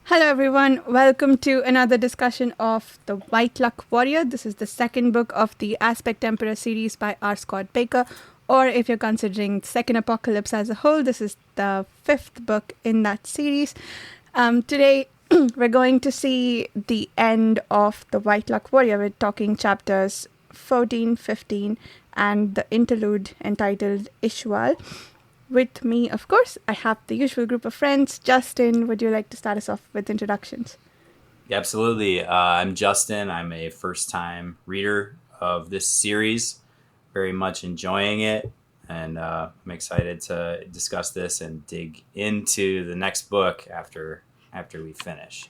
Hello, everyone. Welcome to another discussion of The White Luck Warrior. This is the second book of the Aspect Emperor series by R. Scott Bakker. Or if you're considering Second Apocalypse as a whole, this is the fifth book in that series. Today, we're going to see the end of The White Luck Warrior. We're talking chapters 14, 15, and the interlude entitled Ishwal. With me, of course, I have the usual group of friends. Justin, would you like to start us off with introductions? Yeah, absolutely. I'm Justin. I'm a first-time reader of this series. Very much enjoying it. And I'm excited to discuss this and dig into the next book after we finish.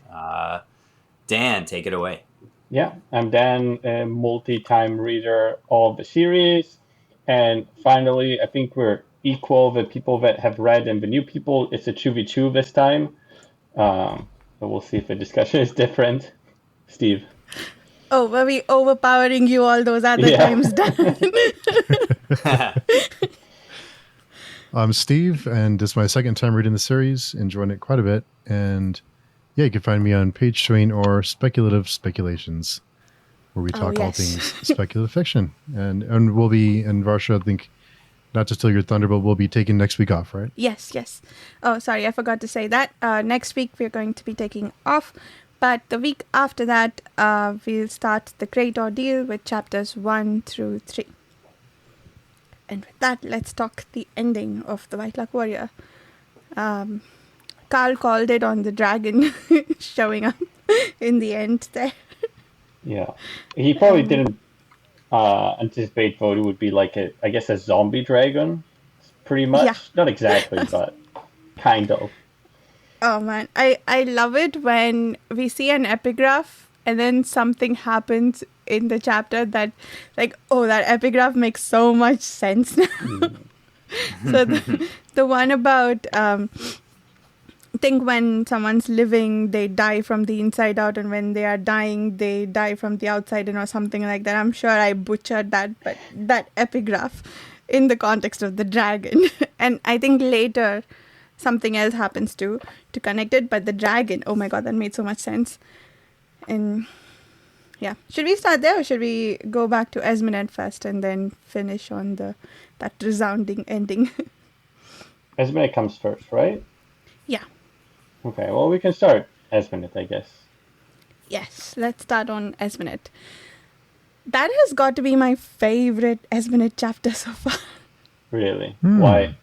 Dan, take it away. Yeah, I'm Dan, a multi-time reader of the series. And finally, I think we're equal, the people that have read and the new people. It's a 2v2 this time. But we'll see if the discussion is different. Steve. Oh, were we overpowering you all those other times, Dan? I'm Steve, and this is my second time reading the series. Enjoying it quite a bit. And yeah, you can find me on Page Train or Speculative Speculations, where we talk all things speculative fiction. And we'll be in Varsha, I think, not to steal your thunder, but we'll be taking next week off, right? Yes. Oh, sorry, I forgot to say that. Next week we're going to be taking off, but the week after that we'll start the Great Ordeal with chapters 1 through 3. And with that, let's talk the ending of The White Luck Warrior. Carl called it on the dragon showing up in the end there. Yeah, he probably didn't anticipate though it would be like a zombie dragon, pretty much. Yeah. Not exactly, but kind of. Oh man, I love it when we see an epigraph and then something happens in the chapter that, like, oh, that epigraph makes so much sense now. So the one about I think when someone's living, they die from the inside out, and when they are dying, they die from the outside in, or something like that. I'm sure I butchered that, but that epigraph in the context of the dragon. And I think later something else happens to connect it, but the dragon, oh my god, that made so much sense. And yeah, should we start there, or should we go back to Esmenet first and then finish on that resounding ending? Esmenet comes first, right? Yeah. Okay, well, we can start Esmenet, I guess. Yes, let's start on Esmenet. That has got to be my favorite Esmenet chapter so far. Really? Why?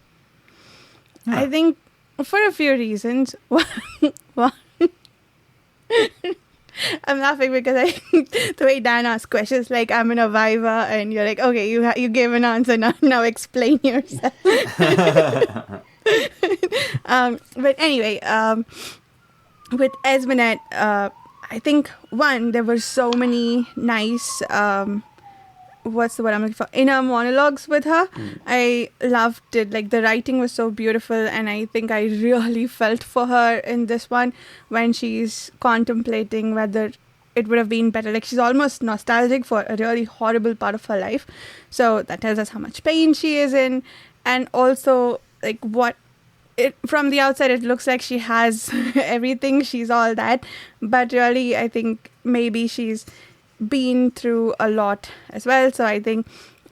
I think for a few reasons. One, I'm laughing because the way Dan asks questions, like I'm in a Viva and you're like, okay, you gave an answer, now explain yourself. But anyway, with Esmenet, I think, one, there were so many nice, what's the word I'm looking for, inner monologues with her. I loved it. Like, the writing was so beautiful, and I think I really felt for her in this one when she's contemplating whether it would have been better. Like, she's almost nostalgic for a really horrible part of her life. So that tells us how much pain she is in. And also, like, from the outside, it looks like she has everything. She's all that. But really, I think maybe she's been through a lot as well. So I think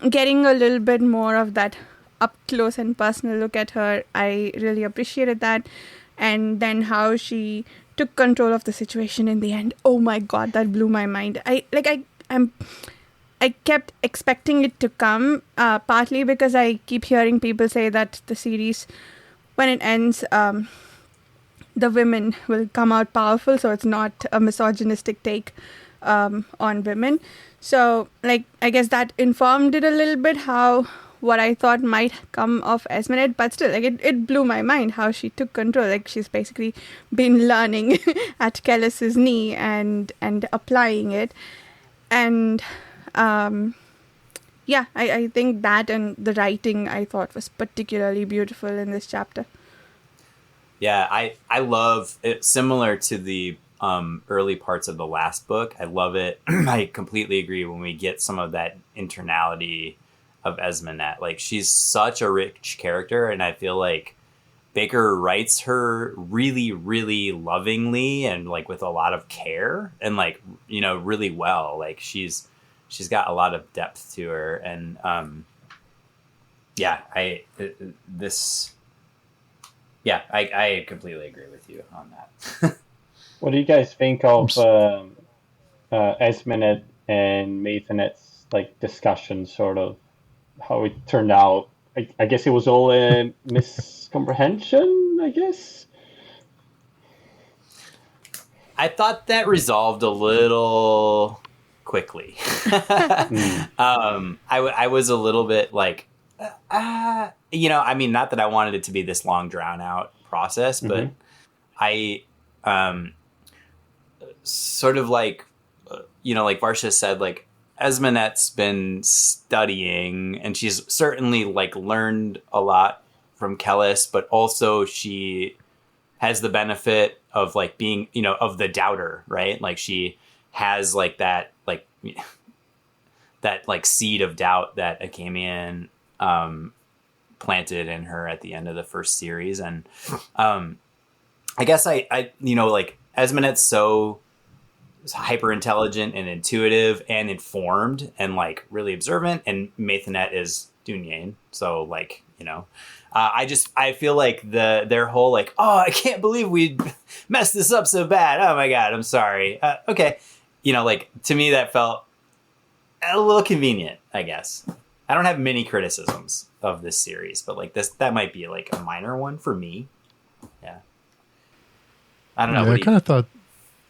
getting a little bit more of that up close and personal look at her, I really appreciated that. And then how she took control of the situation in the end. Oh my god, that blew my mind. I kept expecting it to come, partly because I keep hearing people say that the series, when it ends, the women will come out powerful, so it's not a misogynistic take on women. So, like, I guess that informed it a little bit, what I thought might come of Esmenet, but still, like, it blew my mind how she took control. Like, she's basically been learning at Kellis's knee and applying it. And yeah, I think that and the writing I thought was particularly beautiful in this chapter. Yeah, I love it. Similar to the early parts of the last book, I love it. I completely agree when we get some of that internality of Esmenet. Like, she's such a rich character, and I feel like Bakker writes her really, really lovingly and like with a lot of care and like, you know, really well. Like she's got a lot of depth to her. And I completely agree with you on that. What do you guys think of Esmenet and Maithanet's like discussion, sort of how it turned out? I guess it was all a miscomprehension, I guess. I thought that resolved a little quickly. I was a little bit like, you know, I mean, not that I wanted it to be this long drawn out process, but I sort of like, you know, like Varsha said, like Esmenet's been studying and she's certainly like learned a lot from Kellis, but also she has the benefit of like being, you know, of the doubter, right? Like she has like that seed of doubt that Achamian planted in her at the end of the first series. And I guess I you know, like Esmenet's so hyper intelligent and intuitive and informed and like really observant, and Maithanet is Dunyain, so like, you know, I feel like their whole like, oh, I can't believe we messed this up so bad, oh my god, I'm sorry, okay, you know, like to me that felt a little convenient, I guess. I don't have many criticisms of this series, but like that might be like a minor one for me. Yeah, I don't know. Yeah, I kind of thought.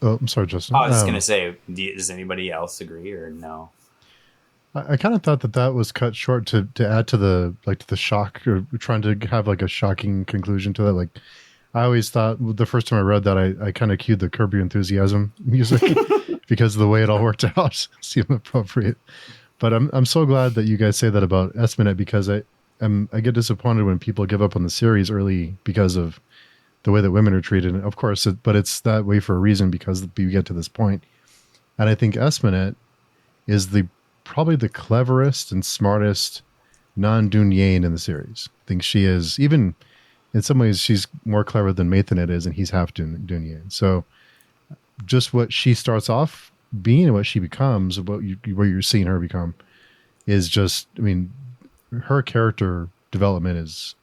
Oh, I'm sorry, Justin. I was just gonna say, does anybody else agree or no? I kind of thought that was cut short to add to the shock, or trying to have like a shocking conclusion to that. Like, I always thought the first time I read that, I kind of cued the Curb Your Enthusiasm music because of the way it all worked out seemed appropriate. But I'm so glad that you guys say that about Esmenet, because I get disappointed when people give up on the series early because of the way that women are treated. And of course, but it's that way for a reason, because we get to this point. And I think Esmenet is probably the cleverest and smartest non-Dunyain in the series. I think she is, even in some ways, she's more clever than Maithanet is, and he's half Dunyain. So just what she starts off being and what she becomes, what you're seeing her become, is just, I mean, her character development is,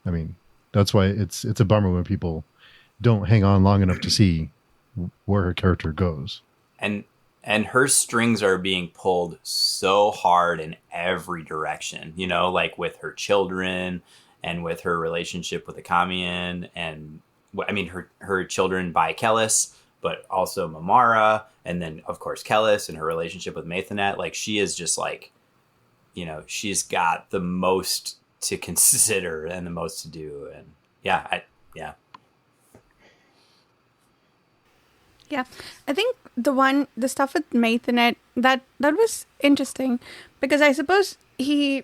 I mean, that's why it's a bummer when people don't hang on long enough to see where her character goes. And her strings are being pulled so hard in every direction, you know, like with her children and with her relationship with Achamian, and I mean her children by Kellis, but also Mamara, and then of course Kellis and her relationship with Maithanet. Like she is just like, you know, she's got the most to consider and the most to do. And yeah. I think the stuff with Maithanet, that was interesting, because I suppose he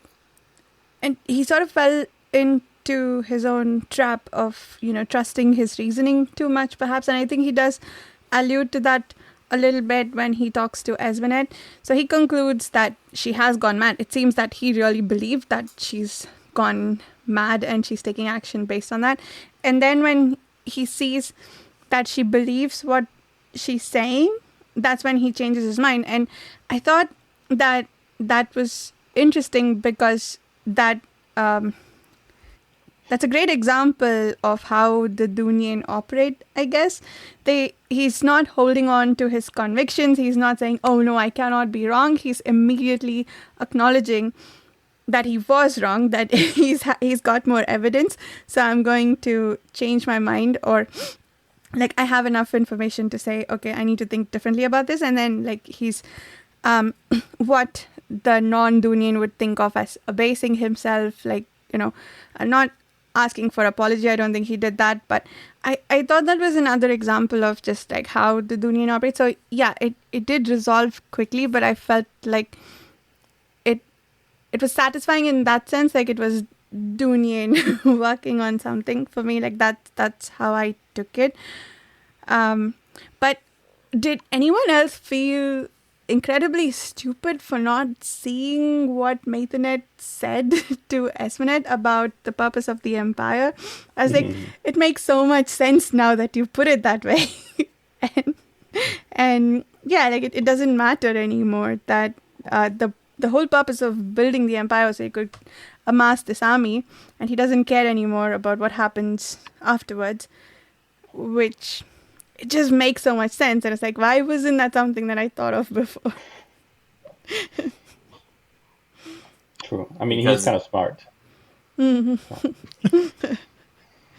sort of fell into his own trap of, you know, trusting his reasoning too much perhaps. And I think he does allude to that a little bit when he talks to Esmenet. So he concludes that she has gone mad. It seems that he really believed that she's gone mad and she's taking action based on that. And then when he sees that she believes what she's saying, that's when he changes his mind. And I thought that was interesting, because that's a great example of how the Dunyain operate, I guess. He's not holding on to his convictions. He's not saying, oh no, I cannot be wrong. He's immediately acknowledging that he was wrong, that he's got more evidence, so I'm going to change my mind, or like I have enough information to say, okay, I need to think differently about this. And then like he's what the non-Dunyain would think of as abasing himself, like, you know, not asking for apology. I don't think he did that, but I thought that was another example of just like how the Dunyain operates. So yeah, it did resolve quickly, but I felt like it was satisfying in that sense, like it was Dunyain working on something for me, like that's how I took it. But did anyone else feel incredibly stupid for not seeing what Maithanet said to Esmenet about the purpose of the Empire. I was like, it makes so much sense now that you put it that way. and yeah, like it doesn't matter anymore that the whole purpose of building the Empire was so he could amass this army, and he doesn't care anymore about what happens afterwards, which it just makes so much sense. And it's like, why wasn't that something that I thought of before? True. I mean, he's kind of smart.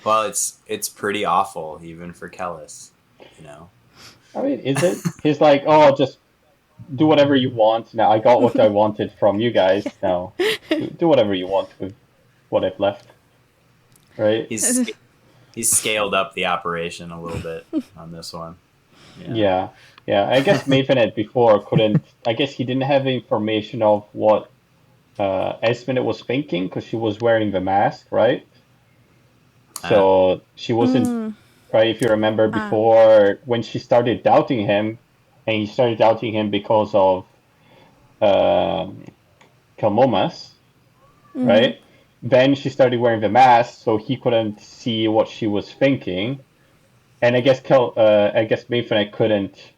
Well, it's pretty awful even for Kellis, you know. I mean, is it? He's like, oh, just do whatever you want. Now I got what I wanted from you guys. Now do whatever you want with what I've left. Right? He's scaled up the operation a little bit on this one. Yeah. I guess Maithanet before couldn't. I guess he didn't have information of what Esmenet was thinking because she was wearing the mask, right? So she wasn't right. If you remember before, when she started doubting him, and he started doubting him because of Kelmomas, right? Then she started wearing the mask, so he couldn't see what she was thinking. And I guess Maithanet couldn't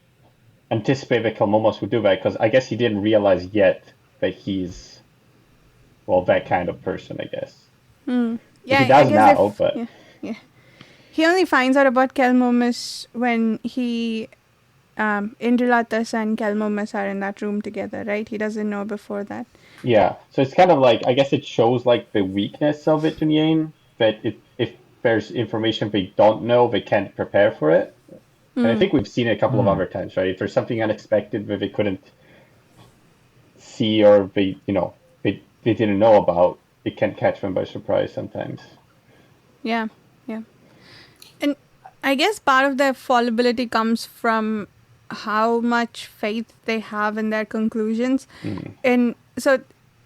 anticipate that Kelmomas would do that because I guess he didn't realize yet that he's, well, that kind of person, I guess. Yeah, he does now, but... Yeah. He only finds out about Kelmomas when Interlatus and Kelmomas are in that room together, right? He doesn't know before that. Yeah, so it's kind of like, I guess it shows like the weakness of it, Dunyain, that if there's information they don't know, they can't prepare for it. And I think we've seen it a couple of other times, right? If there's something unexpected that they couldn't see or they didn't know about, it can catch them by surprise sometimes. Yeah. And I guess part of their fallibility comes from how much faith they have in their conclusions. And so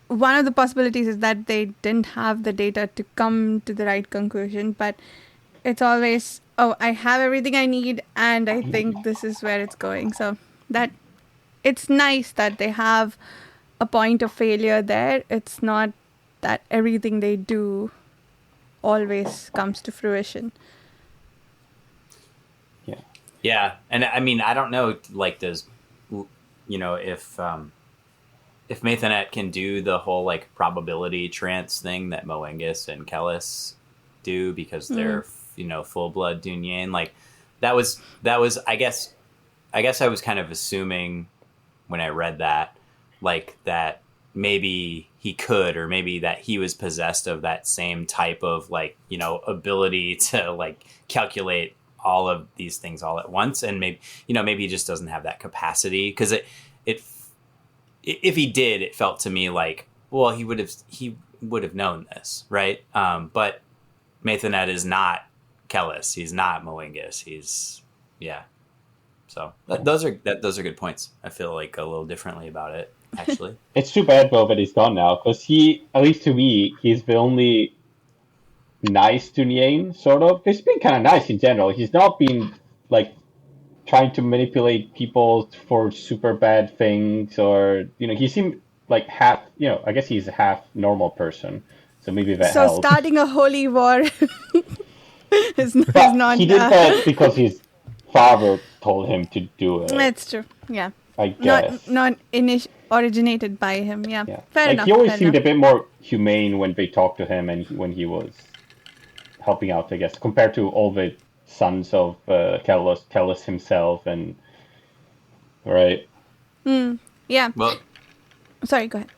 one of the possibilities is that they didn't have the data to come to the right conclusion, but it's always, I have everything I need and I think this is where it's going. So that it's nice that they have a point of failure there. It's not that everything they do always comes to fruition. Yeah, and I mean, I don't know, like, if Maithanet can do the whole, like, probability trance thing that Moengus and Kellis do because they're, full-blood Dunyain, like, that was, I guess I was kind of assuming when I read that, like, that maybe he could, or maybe that he was possessed of that same type of, like, ability to, like, calculate all of these things all at once, and maybe he just doesn't have that capacity, because if he did, it felt to me like, well, he would have known this, right? But Maithanet is not Kellis, he's not Moengus, so those are good points. I feel like a little differently about it, actually. It's too bad though that he's gone now, because he, at least to me, he's the only nice Dunyain, sort of. He's been kind of nice in general. He's not been like trying to manipulate people for super bad things, or he seemed like half. I guess he's a half normal person, so maybe that helps. So starting a holy war is not. He did that because his father told him to do it. That's true. Yeah. I guess not originated by him. Yeah. Fair enough. He always seemed a bit more humane when they talked to him and when he was helping out, I guess, compared to all the sons of Kellis himself, and right. Yeah. Well, sorry, go ahead.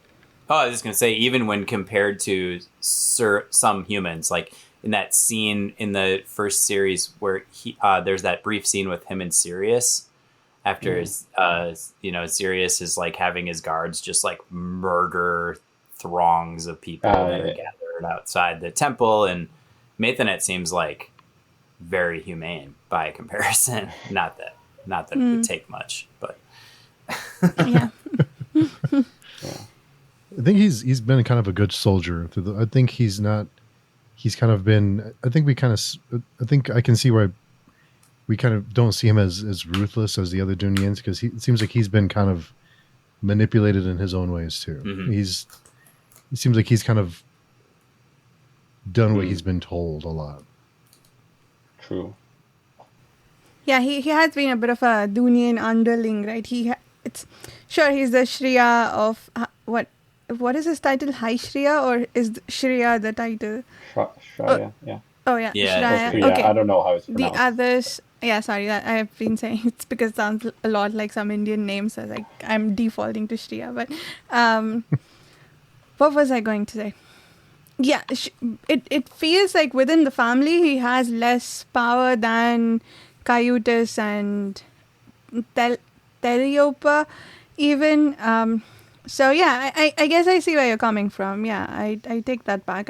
I was just gonna say, even when compared to some humans, like in that scene in the first series where there's that brief scene with him and Sirius after Sirius is like having his guards just like murder throngs of people that are gathered outside the temple, and Maithanet seems like very humane by comparison. Not that it would take much, but yeah. I think he's been kind of a good soldier I think he's not. He's kind of been. I think I can see why we kind of don't see him as ruthless as the other Dunyains, because it seems like he's been kind of manipulated in his own ways too. Mm-hmm. It seems like he's kind of done what he's been told a lot. True. Yeah, he has been a bit of a Dunyain underling, right? He's the Shriya of what is his title? High Shriya, or is Shriya the title? Shriya, yeah. Oh yeah, Yeah, Shriya. Okay. I don't know how it's The pronounced. others, yeah, sorry, that I have been saying it's because it sounds a lot like some Indian names. So like I'm defaulting to Shriya, but what was I going to say? Yeah, it feels like within the family he has less power than Caiutus and Teliopa even. So yeah, I guess I see where you're coming from. Yeah, I take that back.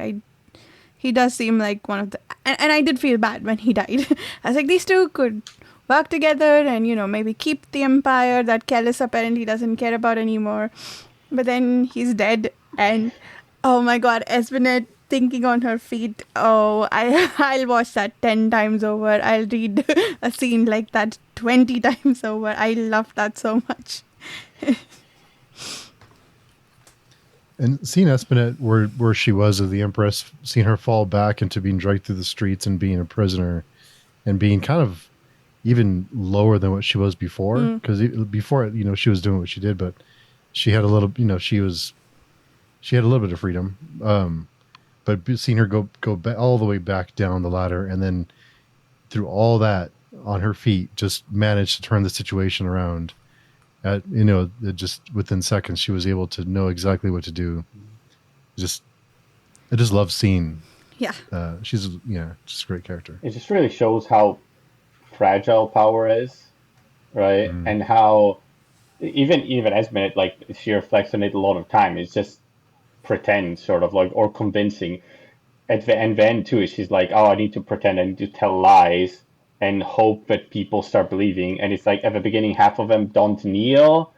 He does seem like one of the... And I did feel bad when he died. I was like, these two could work together and, maybe keep the empire that Kellis apparently doesn't care about anymore. But then he's dead. And, oh my God, Esmenet thinking on her feet. Oh, I'll watch that 10 times over. I'll read a scene like that 20 times over. I love that so much. And seeing Esmenet where she was as the Empress, seeing her fall back into being dragged through the streets and being a prisoner and being kind of even lower than what she was before. Because before, she was doing what she did, but she had a little, she had a little bit of freedom. But seeing her go all the way back down the ladder and then through all that on her feet, just managed to turn the situation around. Just within seconds, she was able to know exactly what to do. I just love seeing. Yeah. She's just a great character. It just really shows how fragile power is, right? And how even Esmenet, like she reflects on it a lot of time. It's just pretend, sort of like, or convincing. And then too, she's like, oh, I need to pretend, I need to tell lies and hope that people start believing. And it's like at the beginning, half of them don't kneel,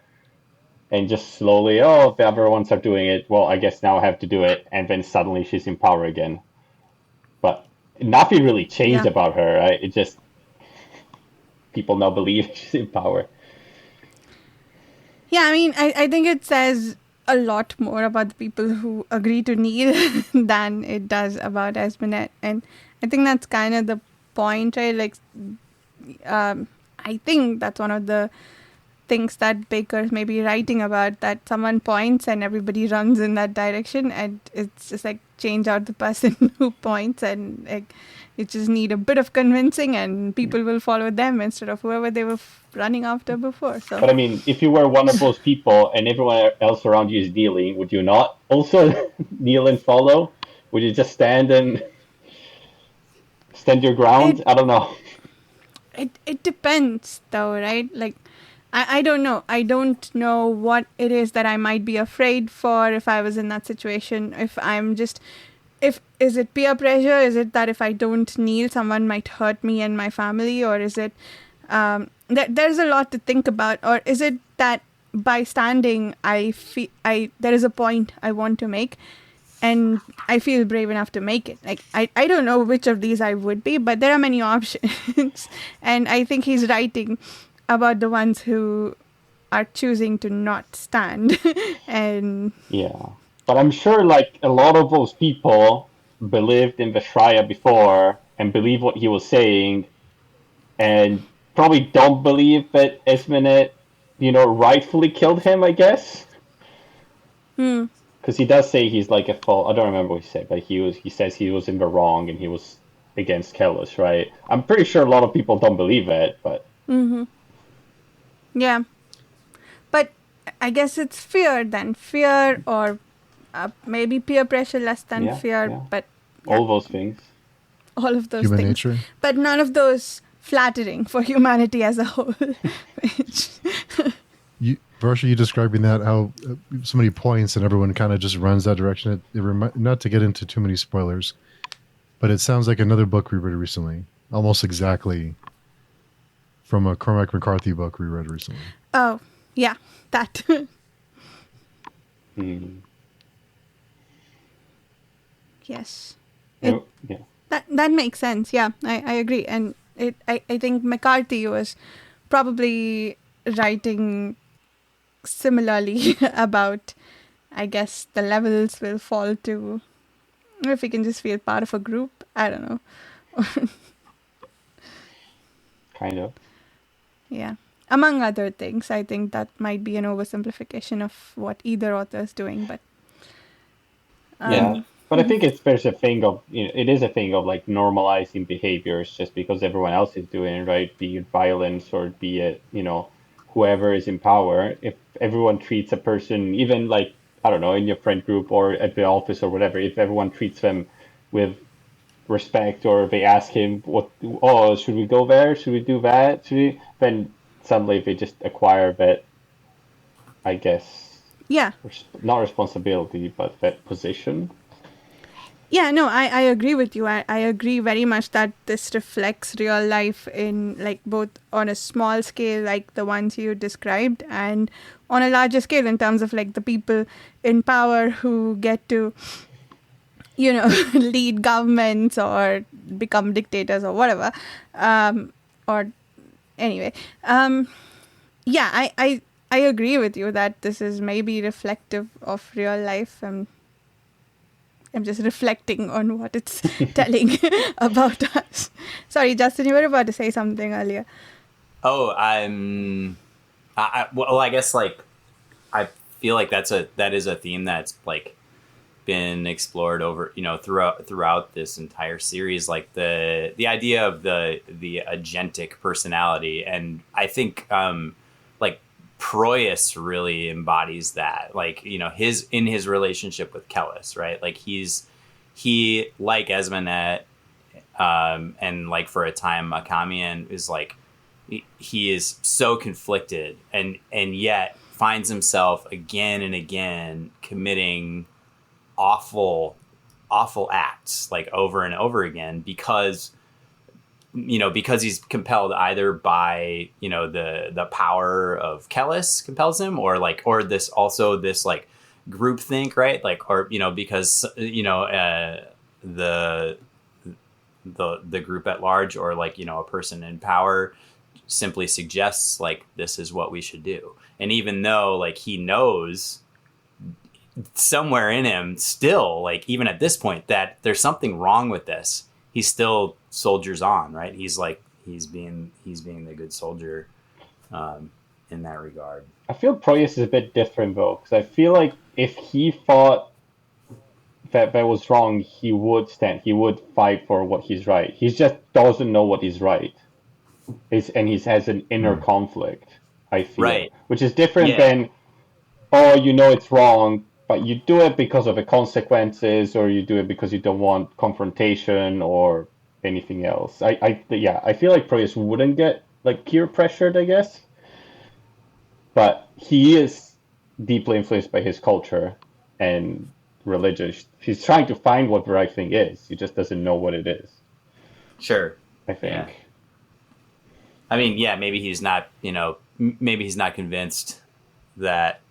and just slowly, oh, the other ones are doing it. Well, I guess now I have to do it. And then suddenly she's in power again. But nothing really changed about her, right? It just, people now believe she's in power. Yeah, I mean, I think it says a lot more about the people who agree to kneel than it does about Esmenet. And I think that's kind of the point, right? Like, I think that's one of the things that Bakker's maybe writing about, that someone points and everybody runs in that direction, and it's just like change out the person who points, and like you just need a bit of convincing and people will follow them instead of whoever they were running after before. So, but I mean, if you were one of those people and everyone else around you is kneeling, would you not also kneel and follow? Would you just stand your ground? I don't know. It depends though, right? Like, I don't know. I don't know what it is that I might be afraid for if I was in that situation. Is it peer pressure? Is it that if I don't kneel, someone might hurt me and my family? Or is it, there's a lot to think about. Or is it that by standing, there is a point I want to make and I feel brave enough to make it. Like, I don't know which of these I would be, but there are many options. And I think he's writing about the ones who are choosing to not stand. And yeah, but I'm sure like a lot of those people believed in the Shriya before and believe what he was saying, and probably don't believe that Esmenet, rightfully killed him, I guess. Because he does say he's like a fault. I don't remember what he said, but he says he was in the wrong and he was against Kellis, right? I'm pretty sure a lot of people don't believe it, but yeah, but I guess it's fear then. Fear, or maybe peer pressure less than fear, but all those things. All of those Human things. nature. But none of those flattering for humanity as a whole. Varsha, you describing that, how so many points and everyone kind of just runs that direction. Not to get into too many spoilers, but it sounds like another book we read recently, almost exactly from a Cormac McCarthy book we read recently. Oh, yeah, that. Yes. That makes sense. Yeah, I agree. And I think McCarthy was probably writing similarly about, I guess, the levels will fall to if we can just feel part of a group. I don't know. Kind of. Yeah. Among other things, I think that might be an oversimplification of what either author is doing, but Yeah. But I think there's a thing of, it is a thing of like normalizing behaviors just because everyone else is doing it, right? Be it violence or be it, whoever is in power. If everyone treats a person, even like, I don't know, in your friend group or at the office or whatever, if everyone treats them with respect or they ask him, should we go there? Should we do that? Then suddenly they just acquire that, I guess, yeah. not responsibility, but that position. Yeah, no, I agree with you. I agree very much that this reflects real life in like both on a small scale, like the ones you described, and on a larger scale in terms of like the people in power who get to, lead governments or become dictators or whatever. Or anyway, yeah, I agree with you that this is maybe reflective of real life. I'm just reflecting on what it's telling about us. Sorry, Justin, you were about to say something earlier. Oh, well, I guess like I feel like that is a theme that's like been explored over throughout this entire series, like the idea of the agentic personality, and I think like Proyas really embodies that, like his relationship with Kellis, right? Like he like Esmenet and like for a time Akamian is like he is so conflicted and yet finds himself again and again committing awful acts like over and over again because he's compelled either by the power of Kellis compels him, or this like groupthink, right? Like, or because the group at large, or like a person in power simply suggests like this is what we should do, and even though like he knows somewhere in him still, like even at this point, that there's something wrong with this, he still soldiers on, right? He's being the good soldier in that regard. I feel Proyas is a bit different though, because I feel like if he thought that was wrong, he would fight for what he's right. He just doesn't know what is right. And he has an inner conflict, I feel. Right. Which is different than, it's wrong, but you do it because of the consequences, or you do it because you don't want confrontation or anything else. I feel like Proyas wouldn't get like peer pressured, I guess. But he is deeply influenced by his culture and religion. He's trying to find what the right thing is. He just doesn't know what it is. Sure. I think. Yeah. I mean, yeah, maybe he's not convinced that,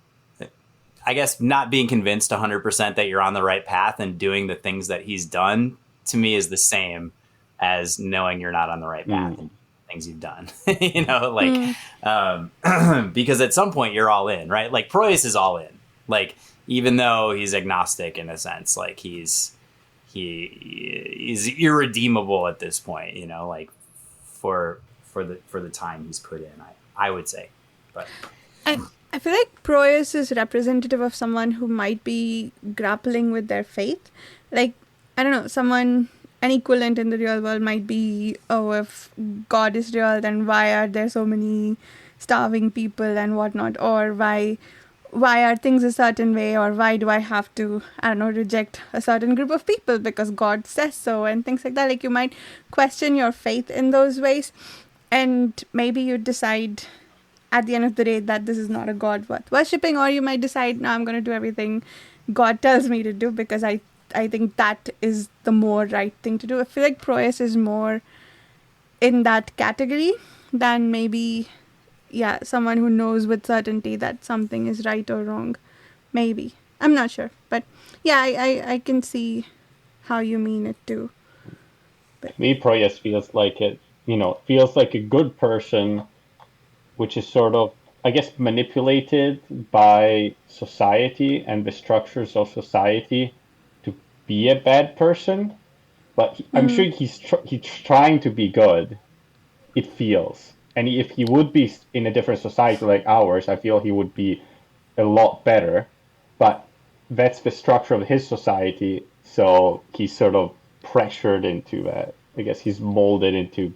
I guess not being convinced 100% that you're on the right path and doing the things that he's done, to me, is the same as knowing you're not on the right path and things you've done, because at some point you're all in, right? Like Proyas is all in, like, even though he's agnostic in a sense, like he's irredeemable at this point, like for the time he's put in, I would say. But I feel like Proyas is representative of someone who might be grappling with their faith. Like, I don't know, an equivalent in the real world might be, if God is real, then why are there so many starving people and whatnot? Or why are things a certain way? Or why do I have to, I don't know, reject a certain group of people because God says so, and things like that. Like, you might question your faith in those ways, and maybe you decide at the end of the day that this is not a God worth worshipping, or you might decide, no, I'm going to do everything God tells me to do because I think that is the more right thing to do. I feel like Proyas is more in that category than maybe, someone who knows with certainty that something is right or wrong. Maybe. I'm not sure. But yeah, I can see how you mean it too. But me, Proyas feels like a good person, which is sort of I guess, manipulated by society and the structures of society to be a bad person. But I'm sure he's trying to be good. It feels, and if he would be in a different society like ours, I feel he would be a lot better. But that's the structure of his society, so he's sort of pressured into that. I guess he's molded into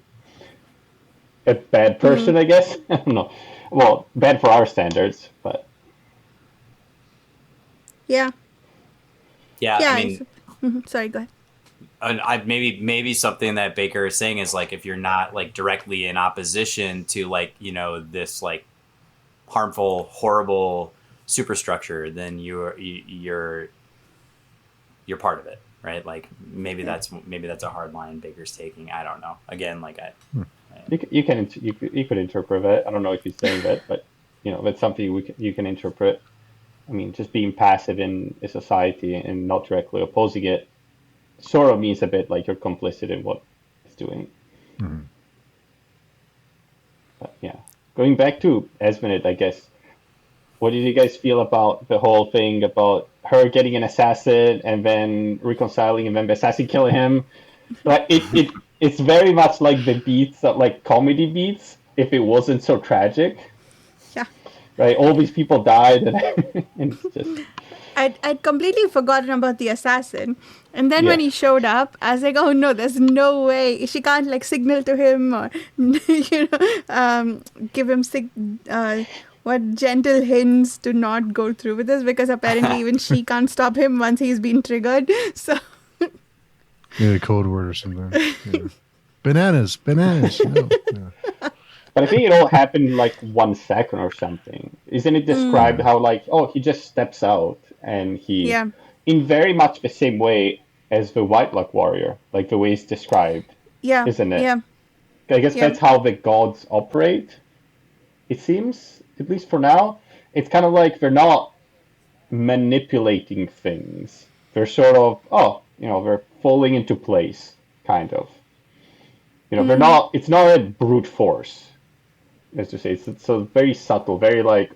a bad person, I guess. I don't know. Well, bad for our standards, but Yeah. Yeah, Yeah. I mean, Sorry, go ahead. maybe something that Bakker is saying is like if you're not like directly in opposition to like this like harmful, horrible superstructure, then you're part of it, right? Like maybe that's a hard line Bakker's taking. I don't know. Again, like you could interpret it. I don't know if he's saying that, but that's something you can interpret. I mean, just being passive in a society and not directly opposing it sort of means a bit like you're complicit in what it's doing. Mm-hmm. But yeah, going back to Esmenet, I guess, what did you guys feel about the whole thing about her getting an assassin and then reconciling and then the assassin killing him? Like it's very much like the beats, like comedy beats, if it wasn't so tragic. Yeah. Right, all these people died, and it's just. I'd completely forgotten about the assassin. And then when he showed up, I was like, oh no, there's no way. She can't like signal to him or, give him gentle hints to not go through with this, because apparently even she can't stop him once he's been triggered. So. Yeah, a code word or something. Yeah. Bananas. No. Yeah. But I think it all happened in like 1 second or something. Isn't it described how like, he just steps out and he, in very much the same way as the White Luck Warrior, like the way it's described, isn't it? Yeah. I guess that's how the gods operate, it seems, at least for now. It's kind of like they're not manipulating things. They're sort of, they're falling into place, kind of. They're not, it's not a brute force. As to say, it's so very subtle, very like,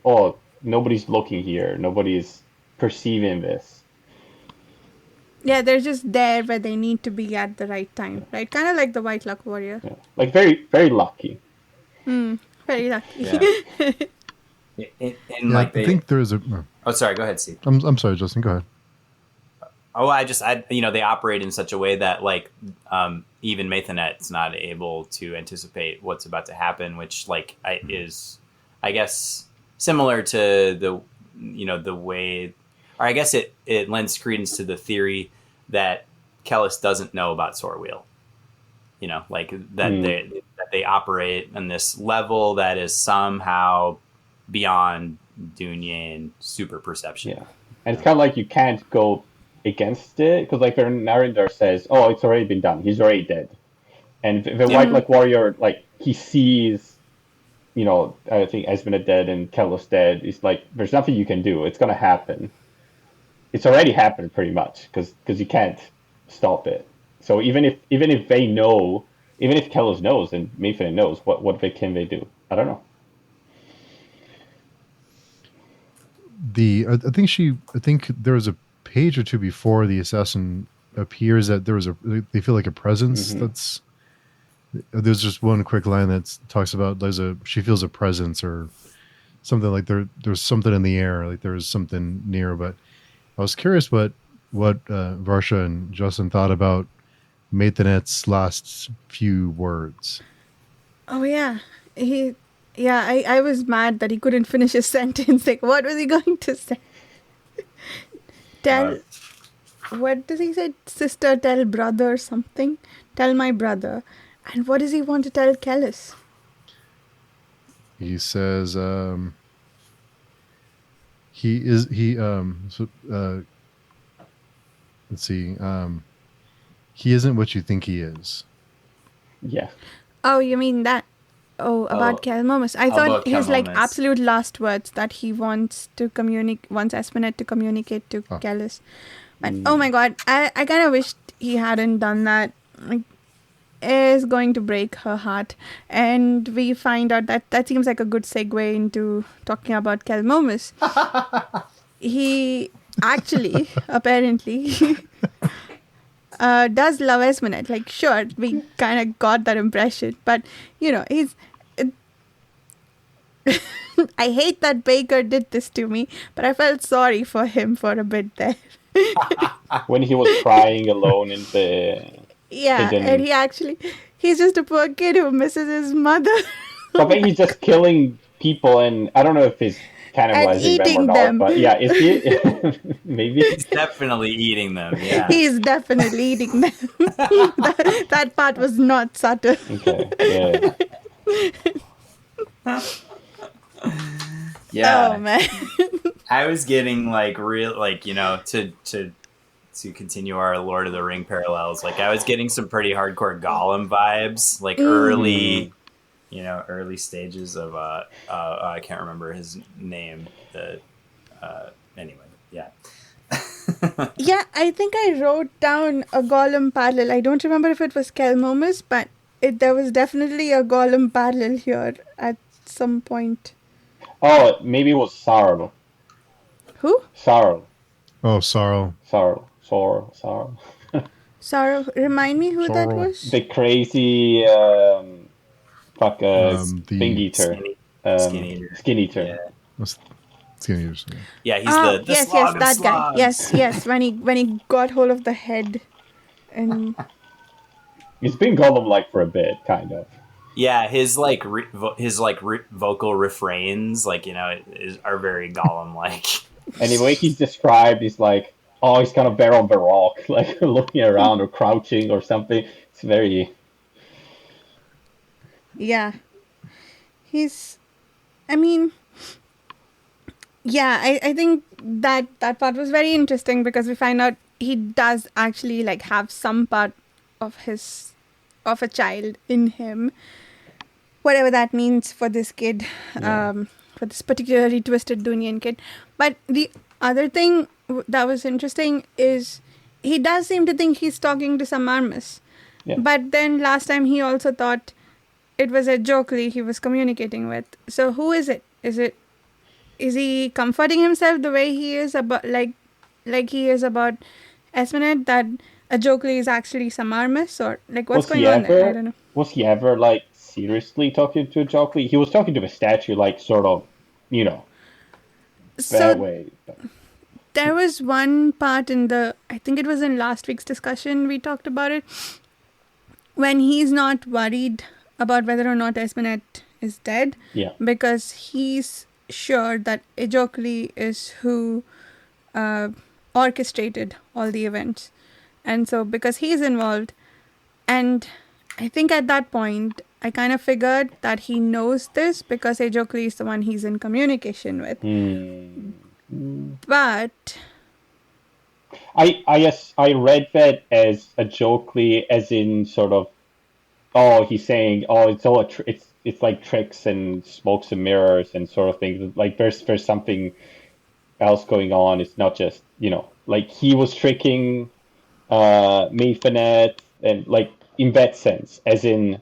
nobody's looking here, nobody's perceiving this. Yeah, they're just there where they need to be at the right time, right? Kind of like the White Luck Warrior. Yeah. Like very, very lucky. Very lucky. Yeah. I think there's a. Oh, sorry. Go ahead, Steve. I'm sorry, Justin. Go ahead. Oh, they operate in such a way that like even Maithanet's not able to anticipate what's about to happen, which like is, I guess, similar to the way, or I guess it lends credence to the theory that Kellis doesn't know about Sorwheel. Like that they operate on this level that is somehow beyond Dunyain super perception. Yeah, and it's kind of like you can't go against it, because like their narrator says, it's already been done, he's already dead. And the White Luck Warrior, like, he sees, I think Esmenet dead and Kellos dead. It's like, there's nothing you can do, it's gonna happen. It's already happened pretty much, because you can't stop it. So even if they know, even if Kellos knows and Maithanet knows, what can they do? I don't know. I think there was a page or two before the assassin appears that they feel like a presence. There's just one quick line that talks about she feels a presence or something, like there's something in the air, like there's something near. But I was curious what Varsha and Justin thought about Maithanet's last few words. Oh yeah, I was mad that he couldn't finish his sentence. Like, what was he going to say? What does he say? Sister, tell brother something. Tell my brother. And what does he want to tell Kellis? He says, let's see. He isn't what you think he is. Yeah. Oh, you mean that? Oh, about Kelmomas. I thought his like absolute last words that he wants Esmenet to communicate to Kellis. But oh my god, I kind of wished he hadn't done that. Like, is going to break her heart. And we find out that seems like a good segue into talking about Kelmomas. He actually, apparently, does love Esmenet. Like, sure, we kind of got that impression. But, he's... I hate that Bakker did this to me, but I felt sorry for him for a bit there. When he was crying alone in the Yeah, hidden... and he's just a poor kid who misses his mother. But then he's just killing people, and I don't know if he's cannibalizing them or eating not. them. But yeah, is he? Maybe. He's definitely eating them. Yeah. He's definitely eating them. that part was not subtle. Okay. Yeah. Yeah. Oh man. I was getting like real, like, to continue our Lord of the Ring parallels. Like, I was getting some pretty hardcore Gollum vibes, like early stages of I can't remember his name. Anyway, yeah. Yeah, I think I wrote down a Gollum parallel. I don't remember if it was Kelmomas, but there was definitely a Gollum parallel here at some point. Oh, maybe it was Sarl. Who? Sarl. Oh, Sorrow. Sarl. Sorry, remind me who that Sorrel. was? The crazy thing eater. Skin eater. Yeah. Skin eaters. Yeah, he's Oh, the yes, slog of that guy. slogs. Yes, when he got hold of the head, and It's been Gollum-like for a bit, kind of. Yeah, his vocal refrains, are very Gollum-like. And the way he's described, he's like, oh, he's kind of bare on the rock, like looking around or crouching or something. It's very... yeah, I think that part was very interesting because we find out he does actually like have some part of a child in him, whatever that means for this kid, for this particularly twisted Dunyain kid. But the other thing that was interesting is he does seem to think he's talking to Samarmus. Yeah. But then last time he also thought it was a Jokli he was communicating with. So who is it? Is he comforting himself the way he is about like he is about Esmenet, that a Jokli is actually Samarmus, or like what's going on there? I don't know. Was he ever like seriously talking to a Jokli? He was talking to the statue, like sort of, that way. There was one part I think it was in last week's discussion, we talked about it, when he's not worried about whether or not Esmenet is dead. Yeah. Because he's sure that Ejokli is who orchestrated all the events. And so because he's involved, and I think at that point, I kind of figured that he knows this because Ejokli is the one he's in communication with. But I read that as a Jokli, as in sort of, he's saying, it's like tricks and smokes and mirrors and sort of things. Like there's something else going on. It's not just, like he was tricking Maithanet, and like in that sense, as in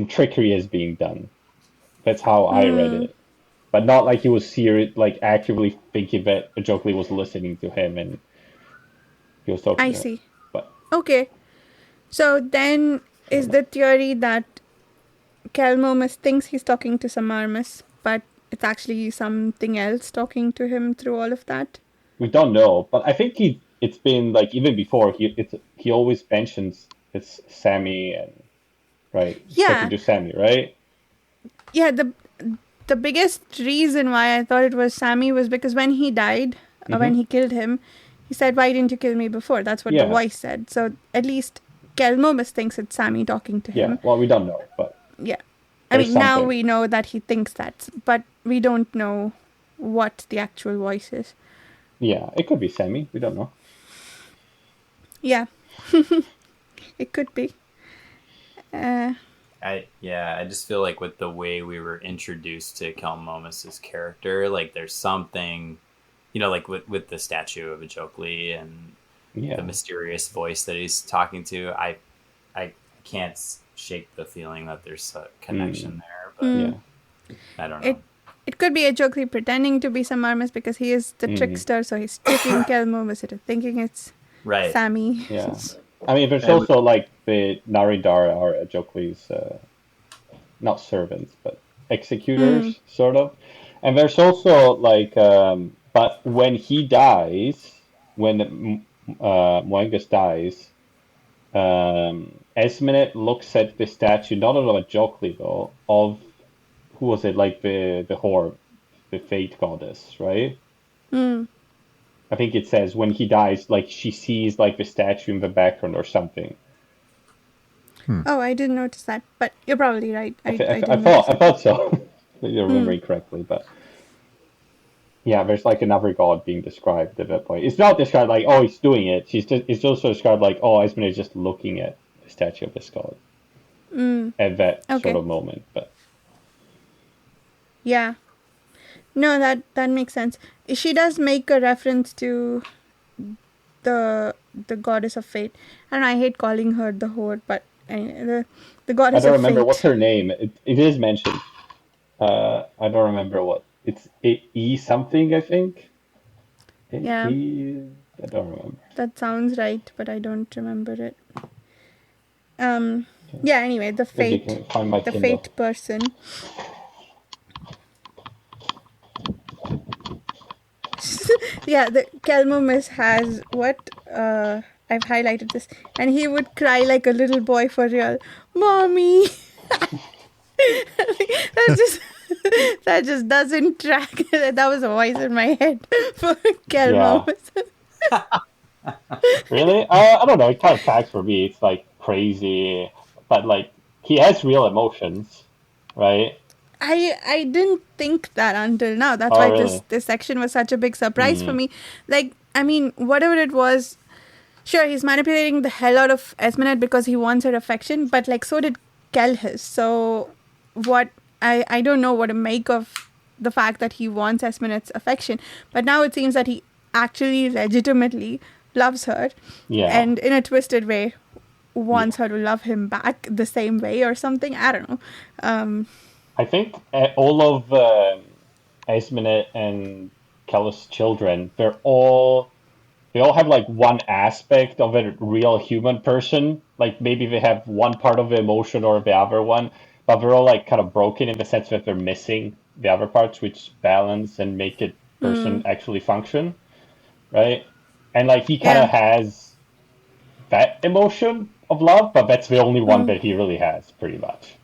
trickery is being done. That's how I read it. But not like he was serious, like actively thinking that Jokli was listening to him and he was talking. I see. But okay. So then is the theory that Kelmomas thinks he's talking to Samarmus, but it's actually something else talking to him through all of that? We don't know, but I think it's been like even before he always mentions it's Sammy and right. Yeah. Talking to Sammy, right? Yeah. The biggest reason why I thought it was Sammy was because when he died, when he killed him, he said, "Why didn't you kill me before?" That's what the voice said. So at least Kelmomas thinks it's Sammy talking to him. Yeah. Well, we don't know, but yeah. I mean, now we know that he thinks that, but we don't know what the actual voice is. Yeah, it could be Sammy. We don't know. Yeah, it could be. I just feel like with the way we were introduced to Kelmomas' character, like there's something, like with the statue of Ejokli and the mysterious voice that he's talking to. I can't shake the feeling that there's a connection there. But I don't know. It could be a joke pretending to be Samarmis because he is the trickster, so he's tricking Kelmomas into thinking it's Sammy. Yeah. I mean, there's also like the Naridar are Ajokli's not servants, but executors, sort of. And there's also like, but when he dies, when Moengus dies, Esmenet looks at the statue, not of Ajokli though, of who was it? Like the whore, the fate goddess, right? I think it says when he dies, like she sees like the statue in the background or something. Oh, I didn't notice that, but you're probably right. I thought so. If you're remembering correctly, but yeah, there's like another god being described at that point. It's not described like, oh, he's doing it. It's also described like, oh, Esmenet is just looking at the statue of this god at that sort of moment. But yeah, no, that makes sense. She does make a reference to the goddess of fate, and I hate calling her the whore, but the goddess of fate. I don't remember what's her name. It is mentioned. I don't remember what. It's E something, I think. Yeah. I don't remember. That sounds right, but I don't remember it. Yeah, anyway, the fate person. Yeah, the Kelmomas has what? I've highlighted this, and he would cry like a little boy for real. Mommy! That just doesn't track. That was a voice in my head for Kelmomas. Yeah. Really? I don't know. It kind of tracks for me. It's like crazy, but like he has real emotions, right? I didn't think that until now. That's why really? this section was such a big surprise for me. Like, I mean, whatever it was, sure, he's manipulating the hell out of Esmenet because he wants her affection, but like so did Kelhis. So what I don't know what to make of the fact that he wants Esmenet's affection, but now it seems that he actually legitimately loves her, and in a twisted way wants her to love him back the same way or something. I don't know. I think all of Esmenet and Kellis' children, they all have like one aspect of a real human person. Like maybe they have one part of the emotion or the other one, but they're all like kind of broken in the sense that they're missing the other parts, which balance and make a person actually function, right? And like he kind of has that emotion of love, but that's the only one that he really has, pretty much.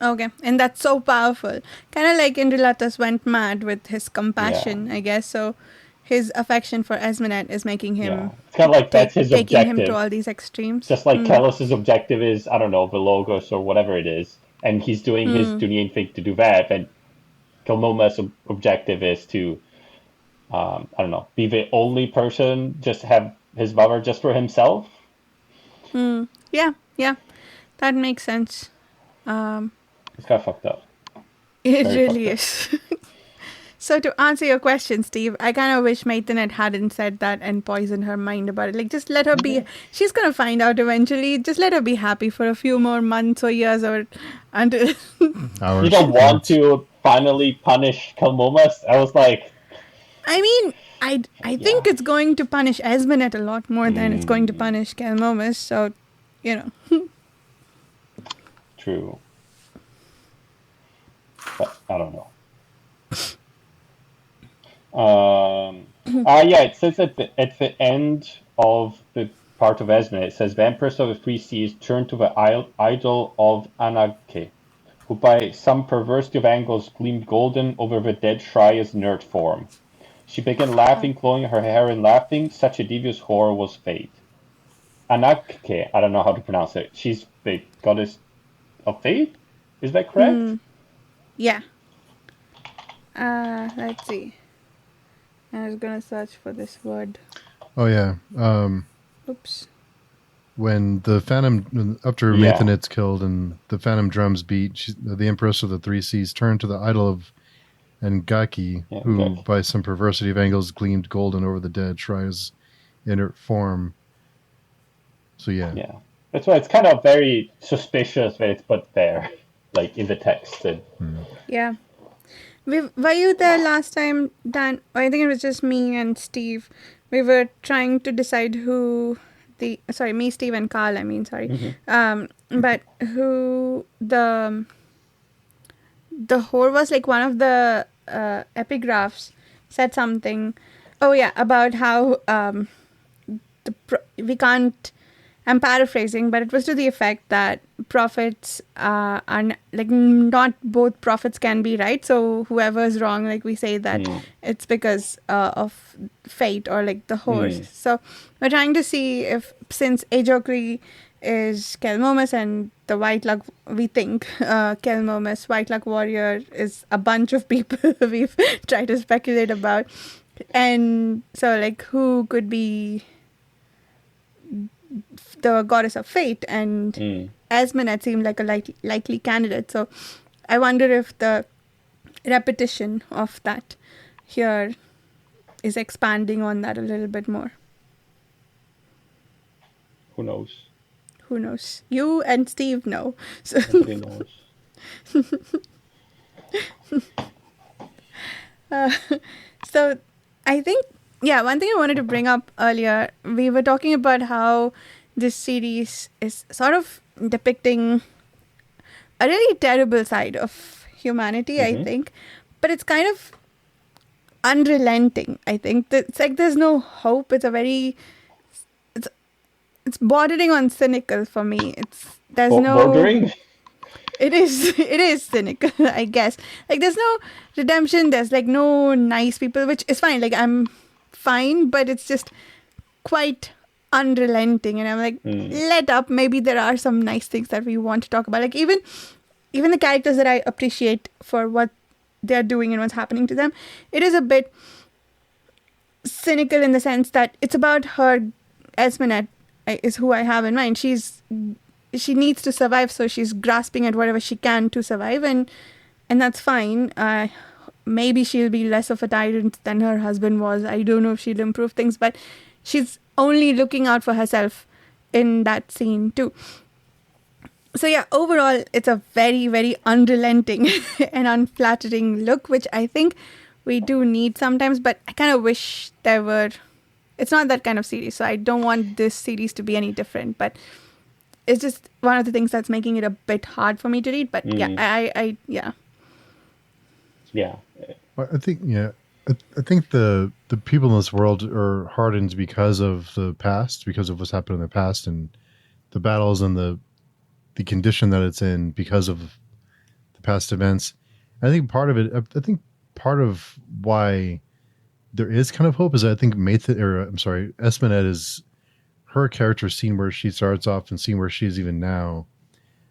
Okay, and that's so powerful. Kind of like Indrilatas went mad with his compassion, I guess. So his affection for Esmenet is making him... It's kind of like that's his objective. Taking him to all these extremes. Just like Kellis' objective is, I don't know, the Logos or whatever it is. And he's doing his Dunyain thing to do that. And Kelmomas' objective is to, I don't know, be the only person, just have his mother just for himself. Yeah. That makes sense. It's kind of fucked up. It really is. So to answer your question, Steve, I kind of wish Maithanet hadn't said that and poisoned her mind about it. Like, just let her be. She's going to find out eventually. Just let her be happy for a few more months or years or until... You don't want to finally punish Kelmomas? I was like... I mean, I think it's going to punish Esmenet a lot more than it's going to punish Kelmomas. So, you know. True. But I don't know. It says at the end of the part of Esmenet, it says, the Empress of the Three Seas turned to the idol of Anake, who by some perversity of angles gleamed golden over the dead Shriya's inert form. She began laughing, clawing her hair and laughing. Such a devious horror was fate. Anake, I don't know how to pronounce it. She's the goddess of fate? Is that correct? Yeah. Let's see. I was gonna search for this word. Oh yeah. Oops. When the Phantom, after Maithanet's killed and the Phantom drums beat, the Empress of the Three Seas turned to the idol of Ngaki, who by some perversity of angles gleamed golden over the dead Shriya's inert form. So yeah. That's why it's kind of very suspicious when it's put there, like in the text. And Yeah. Were you there last time, Dan? I think it was just me and Steve. We were trying to decide who me, Steve, and Carl. I mean, sorry. But who the whore was, like one of the epigraphs said something. Oh yeah, about how we can't. I'm paraphrasing, but it was to the effect that prophets are like not both prophets can be right. So whoever's wrong, like we say that it's because of fate or like the horse. So we're trying to see if, since Ajokri is Kelmomas and the White Luck, we think Kelmomas, White Luck Warrior, is a bunch of people we've tried to speculate about. And so like who could be the goddess of fate, and Esmenet seemed like a likely candidate. So I wonder if the repetition of that here is expanding on that a little bit more. who knows? Who knows? You and Steve know. So Nobody knows. So I think, one thing I wanted to bring up earlier, we were talking about how this series is sort of depicting a really terrible side of humanity, I think. But it's kind of unrelenting, I think. It's like there's no hope. It's bordering on cynical for me. Bordering? It is cynical, I guess. Like there's no redemption, there's like no nice people, which is fine. Like I'm fine, but it's just quite unrelenting, and I'm like, let up. Maybe there are some nice things that we want to talk about. Like even the characters that I appreciate for what they're doing and what's happening to them, it is a bit cynical in the sense that it's about her. Esmenet is who I have in mind. She needs to survive, so she's grasping at whatever she can to survive, and that's fine. Maybe she'll be less of a tyrant than her husband was. I don't know if she'll improve things, but she's only looking out for herself in that scene too. So yeah, overall, it's a very, very unrelenting and unflattering look, which I think we do need sometimes, but I kind of wish there were... It's not that kind of series, so I don't want this series to be any different, but it's just one of the things that's making it a bit hard for me to read. But yeah. I think the people in this world are hardened because of the past, because of what's happened in the past, and the battles and the condition that it's in because of the past events. I think part of why there is kind of hope is I think Esmenet is her character, seeing where she starts off and seeing where she is even now.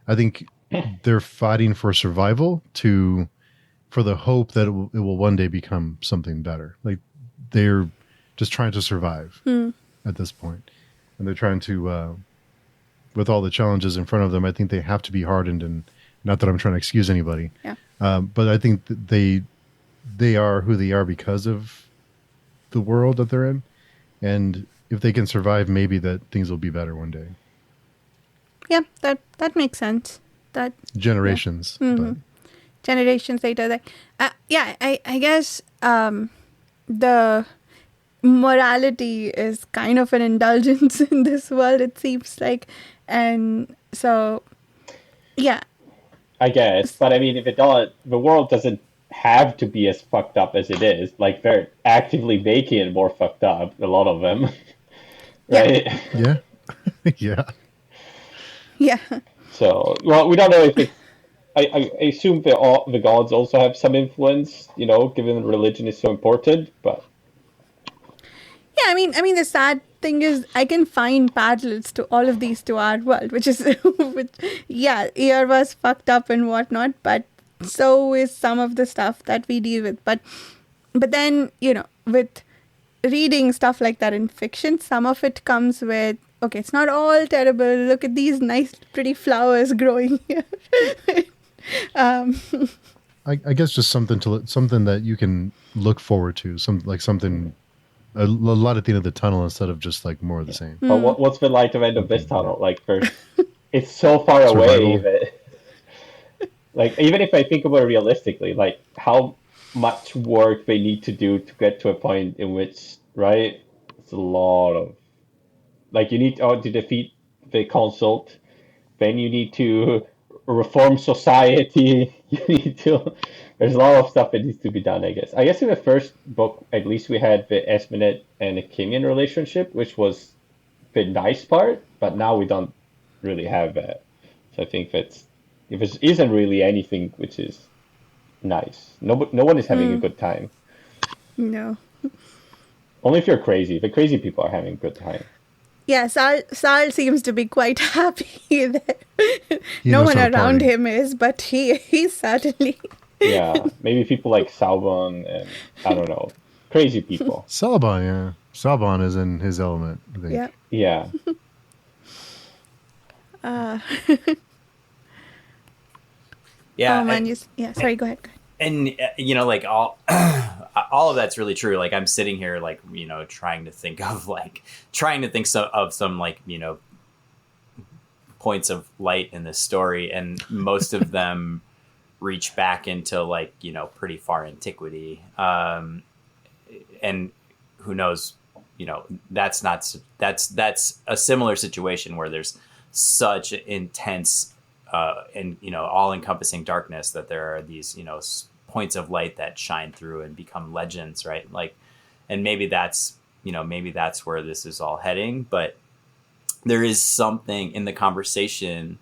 I think they're fighting for survival for the hope that it will one day become something better. Like they're just trying to survive at this point. And they're trying to, with all the challenges in front of them, I think they have to be hardened, and not that I'm trying to excuse anybody. Yeah. But I think that they are who they are because of the world that they're in. And if they can survive, maybe that things will be better one day. Yeah, that makes sense. That generations. Yeah. But. Generations later. I guess the morality is kind of an indulgence in this world, it seems like. And so, yeah. I guess. But I mean, if the world doesn't have to be as fucked up as it is. Like, they're actively making it more fucked up, a lot of them. Right? Yeah. Yeah. Yeah. So, well, we don't know if it's... I assume the gods also have some influence, given religion is so important, but... Yeah, I mean, the sad thing is I can find parallels to all of these to our world, which is, Ear was fucked up and whatnot, but so is some of the stuff that we deal with. But then, with reading stuff like that in fiction, some of it comes with, okay, it's not all terrible. Look at these nice, pretty flowers growing here. I guess just something that you can look forward to, something a lot at the end of the tunnel instead of just like more of the same. But what's the light of end of this tunnel? Like, first it's so far away Survival. that, like, even if I think about it realistically, like how much work they need to do to get to a point in which, right? It's a lot of, like, you need to defeat the consult, then you need to reform society. You need to. There's a lot of stuff that needs to be done, I guess. I guess in the first book, at least we had the Esmenet and the Kimian relationship, which was the nice part, but now we don't really have that. So I think that's if it isn't really anything which is nice. No one is having a good time. No. Only if you're crazy. The crazy people are having a good time. Yeah, Sal seems to be quite happy that He no knows one how to around party. him is, but he's certainly. Yeah, maybe people like Salbon and I don't know, crazy people. Salaban, yeah. Salaban is in his element, I think. Yeah. Yeah. Yeah. Oh man, yeah. Sorry, go ahead. And like all of that's really true. Like I'm sitting here like trying to think of some like points of light in this story, and most of them reach back into like pretty far antiquity, and who knows, that's a similar situation where there's such intense and all-encompassing darkness that there are these points of light that shine through and become legends, right? Like, and maybe that's where this is all heading. But there is something in the conversation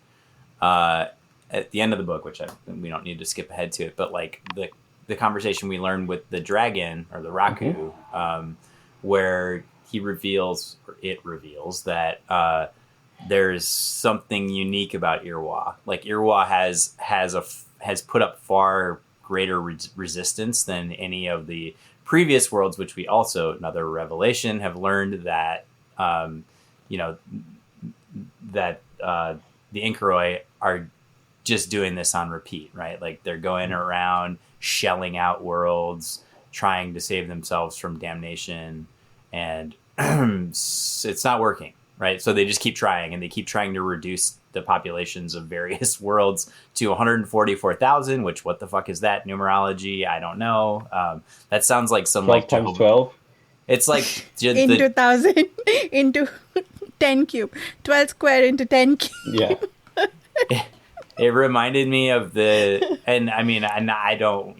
at the end of the book, which we don't need to skip ahead to it, but like the conversation we learned with the dragon or the Raku, where it reveals that there's something unique about Irwa. Like Irwa has put up far greater resistance than any of the previous worlds, which we also, another revelation, have learned that that the Inkaroi are just doing this on repeat, right? Like they're going around shelling out worlds, trying to save themselves from damnation, and it's not working, right? So they just keep trying, and they keep trying to reduce the populations of various worlds to 144,000, which what the fuck is that numerology? I don't know. That sounds like some 12 like times 12. It's like Into 1,000 into 10 cube. 12 square into 10 cube. Yeah. It reminded me of and I mean, I don't,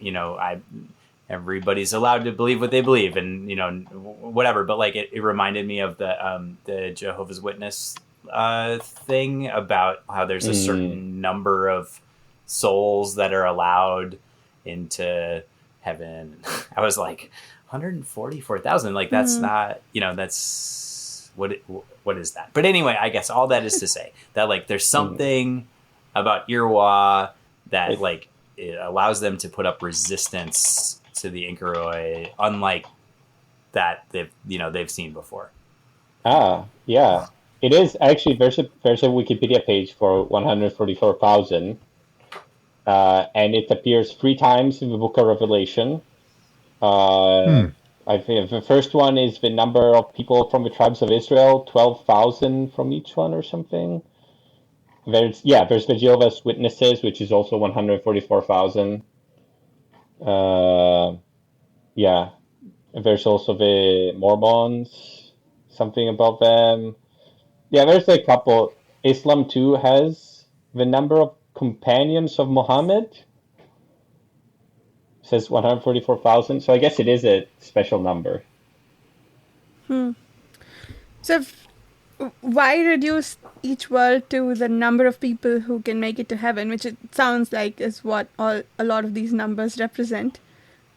everybody's allowed to believe what they believe, and whatever. But like, it reminded me of the Jehovah's Witness thing about how there's a certain number of souls that are allowed into heaven. I was like, 144,000. Like that's not, that's what is that? But anyway, I guess all that is to say that like there's something about Irwa that like it allows them to put up resistance to the Inkaroi, unlike that they've seen before. Yeah. It is actually there's a Wikipedia page for 144,000, and it appears 3 times in the Book of Revelation. I think the first one is the number of people from the tribes of Israel, 12,000 from each one or something. There's the Jehovah's Witnesses, which is also 144,000. There's also the Mormons, something about them. Yeah, there's a couple. Islam too has the number of companions of Muhammad. It says 144,000. So I guess it is a special number. So why reduce each world to the number of people who can make it to heaven, which it sounds like is what a lot of these numbers represent?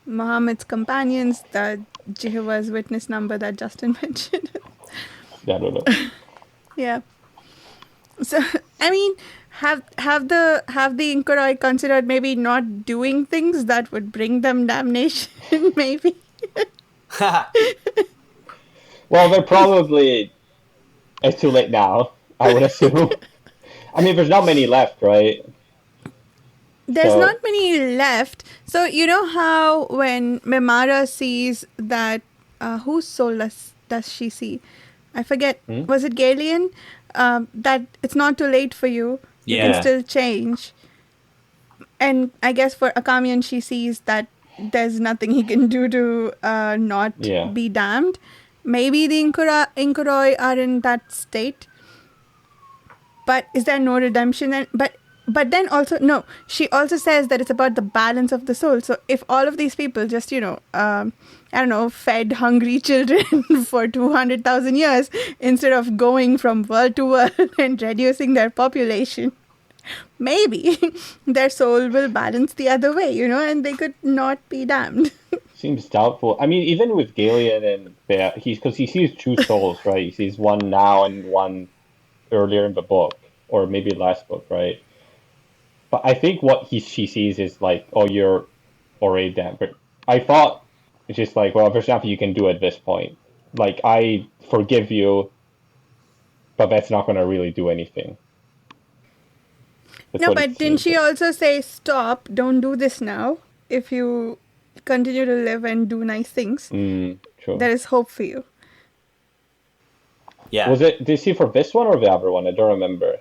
Muhammad's companions, the Jehovah's Witness number that Justin mentioned. Yeah, I don't know. Yeah. So I mean, have the Inkaroi considered maybe not doing things that would bring them damnation? Maybe. Well, they're probably. It's too late now, I would assume. I mean, there's not many left, right? There's not many left. So you know how when Mimara sees that, whose soul does she see? I forget. Was it Galen? that it's not too late for you. You can still change. And I guess for Akamian, she sees that there's nothing he can do to not be damned. Maybe the Inkuroi are in that state. But is there no redemption? But then also, no, she also says that it's about the balance of the soul. So if all of these people just, fed hungry children for 200,000 years instead of going from world to world and reducing their population, maybe their soul will balance the other way, and they could not be damned. Seems doubtful. I mean, even with Galen and Bear, because he sees two souls, right? He sees one now and one earlier in the book, or maybe last book, right? But I think what she sees is like, oh, you're already damned. But I thought it's just like, well, there's nothing you can do at this point. Like, I forgive you, but that's not going to really do anything. No, but didn't she also say, stop, don't do this now? If you continue to live and do nice things, true. There is hope for you. Yeah. Did she for this one or the other one? I don't remember.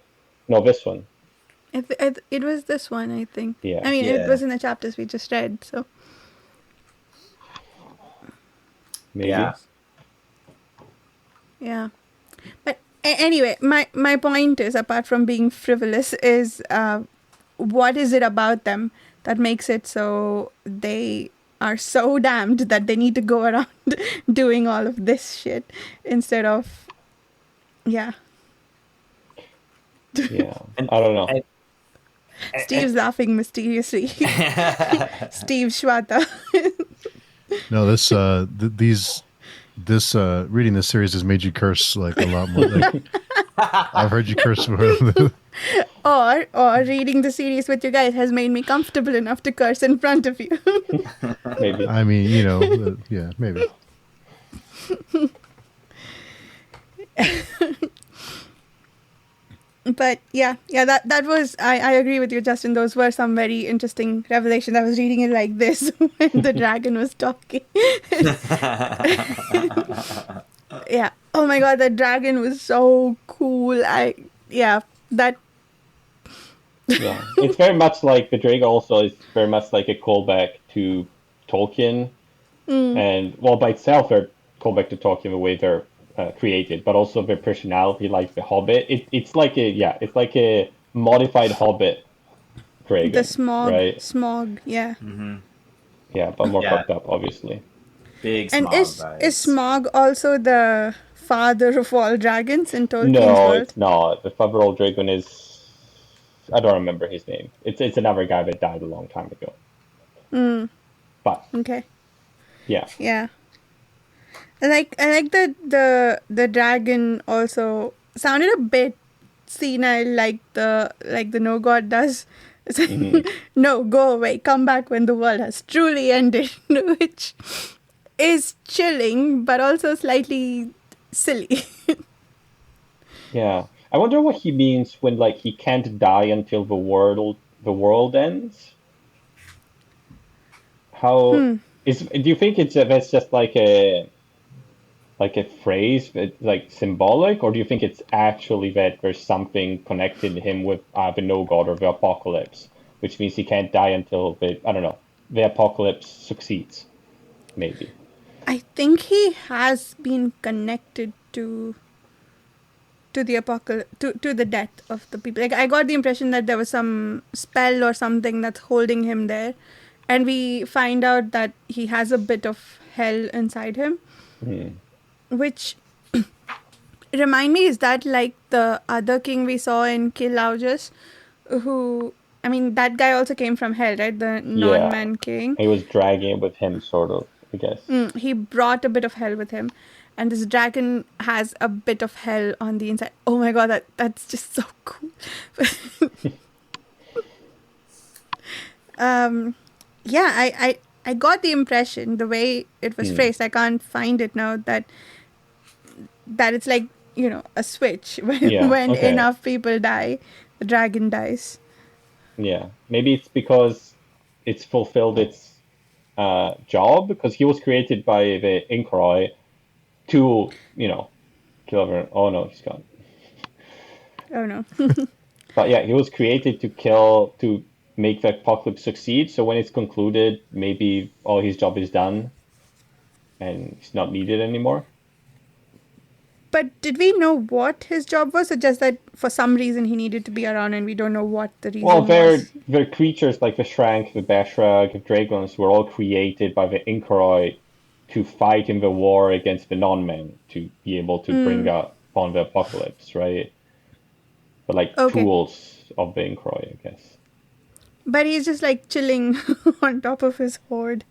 No, this one. It was this one, I think. Yeah. I mean, it was in the chapters we just read, so. Maybe. Yeah. But anyway, my point is, apart from being frivolous, is what is it about them that makes it so they are so damned that they need to go around doing all of this shit instead of, Yeah, I don't know. Steve's laughing mysteriously. Steve Shwata. No, this reading this series has made you curse like a lot more. Like, I've heard you curse before. or reading the series with you guys has made me comfortable enough to curse in front of you. Maybe. I mean, yeah, maybe. But yeah, that was, I agree with you, Justin. Those were some very interesting revelations. I was reading it like this when the dragon was talking. Yeah. Oh my god, that dragon was so cool. Yeah, it's very much like the dragon. Also, is very much like a callback to Tolkien, and by itself, they're callback to Tolkien the way they're created, but also their personality, like the Hobbit. It's like a modified Hobbit dragon. The smog, right? Yeah. Mm-hmm. Yeah, but more fucked up, obviously. Big and Smog is Smog also the father of all dragons in Tolkien's world? No, it's not. The father of all dragon is, I don't remember his name. It's another guy that died a long time ago. But okay. Yeah. Yeah. I like the dragon also sounded a bit senile, like the No God does. No, go away, come back when the world has truly ended, which is chilling but also slightly silly. Yeah, I wonder what he means when he can't die until the world ends. How do you think that's just like a phrase that symbolic, or do you think it's actually that there's something connecting him with the No God or the apocalypse, which means he can't die until the apocalypse succeeds? Maybe. I think he has been connected to the apocalypse, to the death of the people. I got the impression that there was some spell or something that's holding him there, and we find out that he has a bit of hell inside him. Which remind me, is that like the other king we saw in Kill Augus, who, I mean, that guy also came from hell, right? The non-man king. He was dragging it with him, sort of, I guess. He brought a bit of hell with him. And this dragon has a bit of hell on the inside. Oh my god, that's just so cool. Yeah, I got the impression, the way it was phrased, I can't find it now, that it's like, a switch. When enough people die, the dragon dies. Yeah, maybe it's because it's fulfilled its job, because he was created by the Inkuroi to, kill everyone. Oh no, he's gone. Oh no. But yeah, he was created to make the apocalypse succeed. So when it's concluded, maybe all his job is done, and he's not needed anymore. But did we know what his job was, or just that for some reason he needed to be around, and we don't know what the reason Well, was? they're creatures like the Shrank, the Bashrag, the Dragons were all created by the Inkoroi to fight in the war against the non-men, to be able to bring upon the apocalypse, right? But like tools of the Inkoroi, I guess. But he's just like chilling on top of his horde.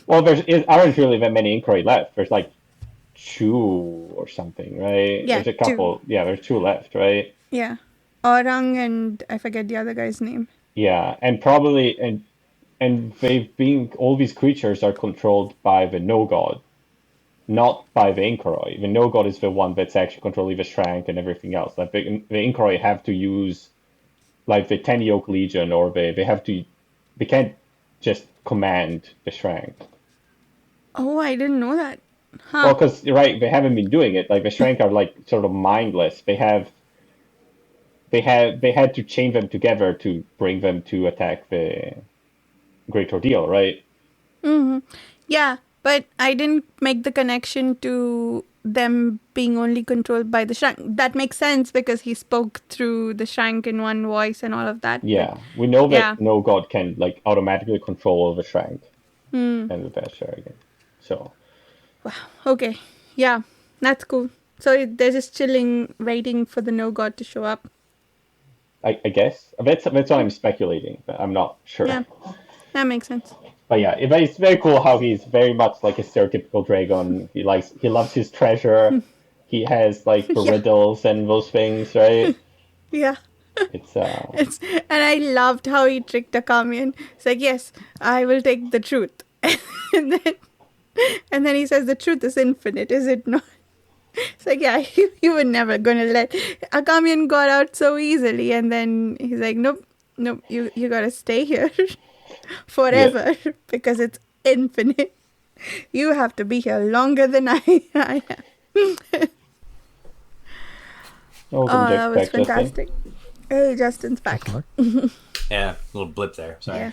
Well, aren't really that many Inkoroi left. There's like 2 or something, right? Yeah, There's a couple. 2. Yeah, there's 2 left, right? Yeah. Orang and I forget the other guy's name. Yeah, and probably and they've been all these creatures are controlled by the no god, not by the Inkoroi. The no god is the one that's actually controlling the Shrank and everything else. Like the Inkoroi have to use like the Ten Yoke Legion, or they can't just command the Shrank. Oh, I didn't know that. Huh. Well, because they haven't been doing it. Like the Shrank are like sort of mindless. They had to chain them together to bring them to attack the Great Ordeal, right? Mm-hmm. Yeah, but I didn't make the connection to them being only controlled by the Shrank. That makes sense because he spoke through the Shrank in one voice and all of that. Yeah, we know that no god can like automatically control the Shrank and the Basher. So. Wow. Okay. Yeah, that's cool. So they're just chilling, waiting for the no god to show up. I guess that's what I'm speculating, but I'm not sure. Yeah, that makes sense. But yeah, it's very cool how he's very much like a stereotypical dragon. He loves his treasure. He has like the riddles and those things, right? Yeah. It's and I loved how he tricked Akamian. It's like, yes, I will take the truth. and then he says the truth is infinite, is it not? It's like, yeah, you were never gonna let Akamian got out so easily, and then he's like, nope, you gotta stay here forever because it's infinite. You have to be here longer than I am. oh, that was fantastic. Hey, Justin's back. Yeah, little blip there. Sorry. Yeah.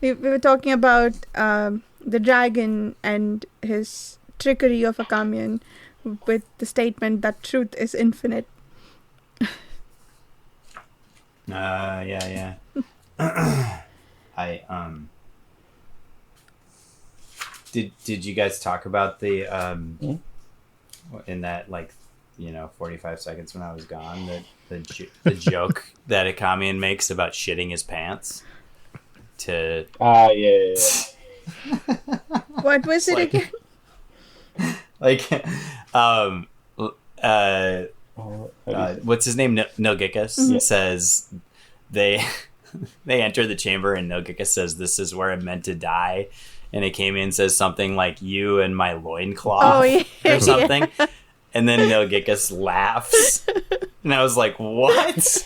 We were talking about the dragon and his trickery of Akamian with the statement that truth is infinite. Yeah. Did you guys talk about the in that 45 seconds when I was gone, the joke that Akamian makes about shitting his pants to yeah. What was it again? What's his name? Nilgikus says they enter the chamber and Nilgikus says, "This is where I'm meant to die," and Akamian says something like, "You and my loincloth," or something. Yeah. And then Nilgikus laughs. And I was like, what?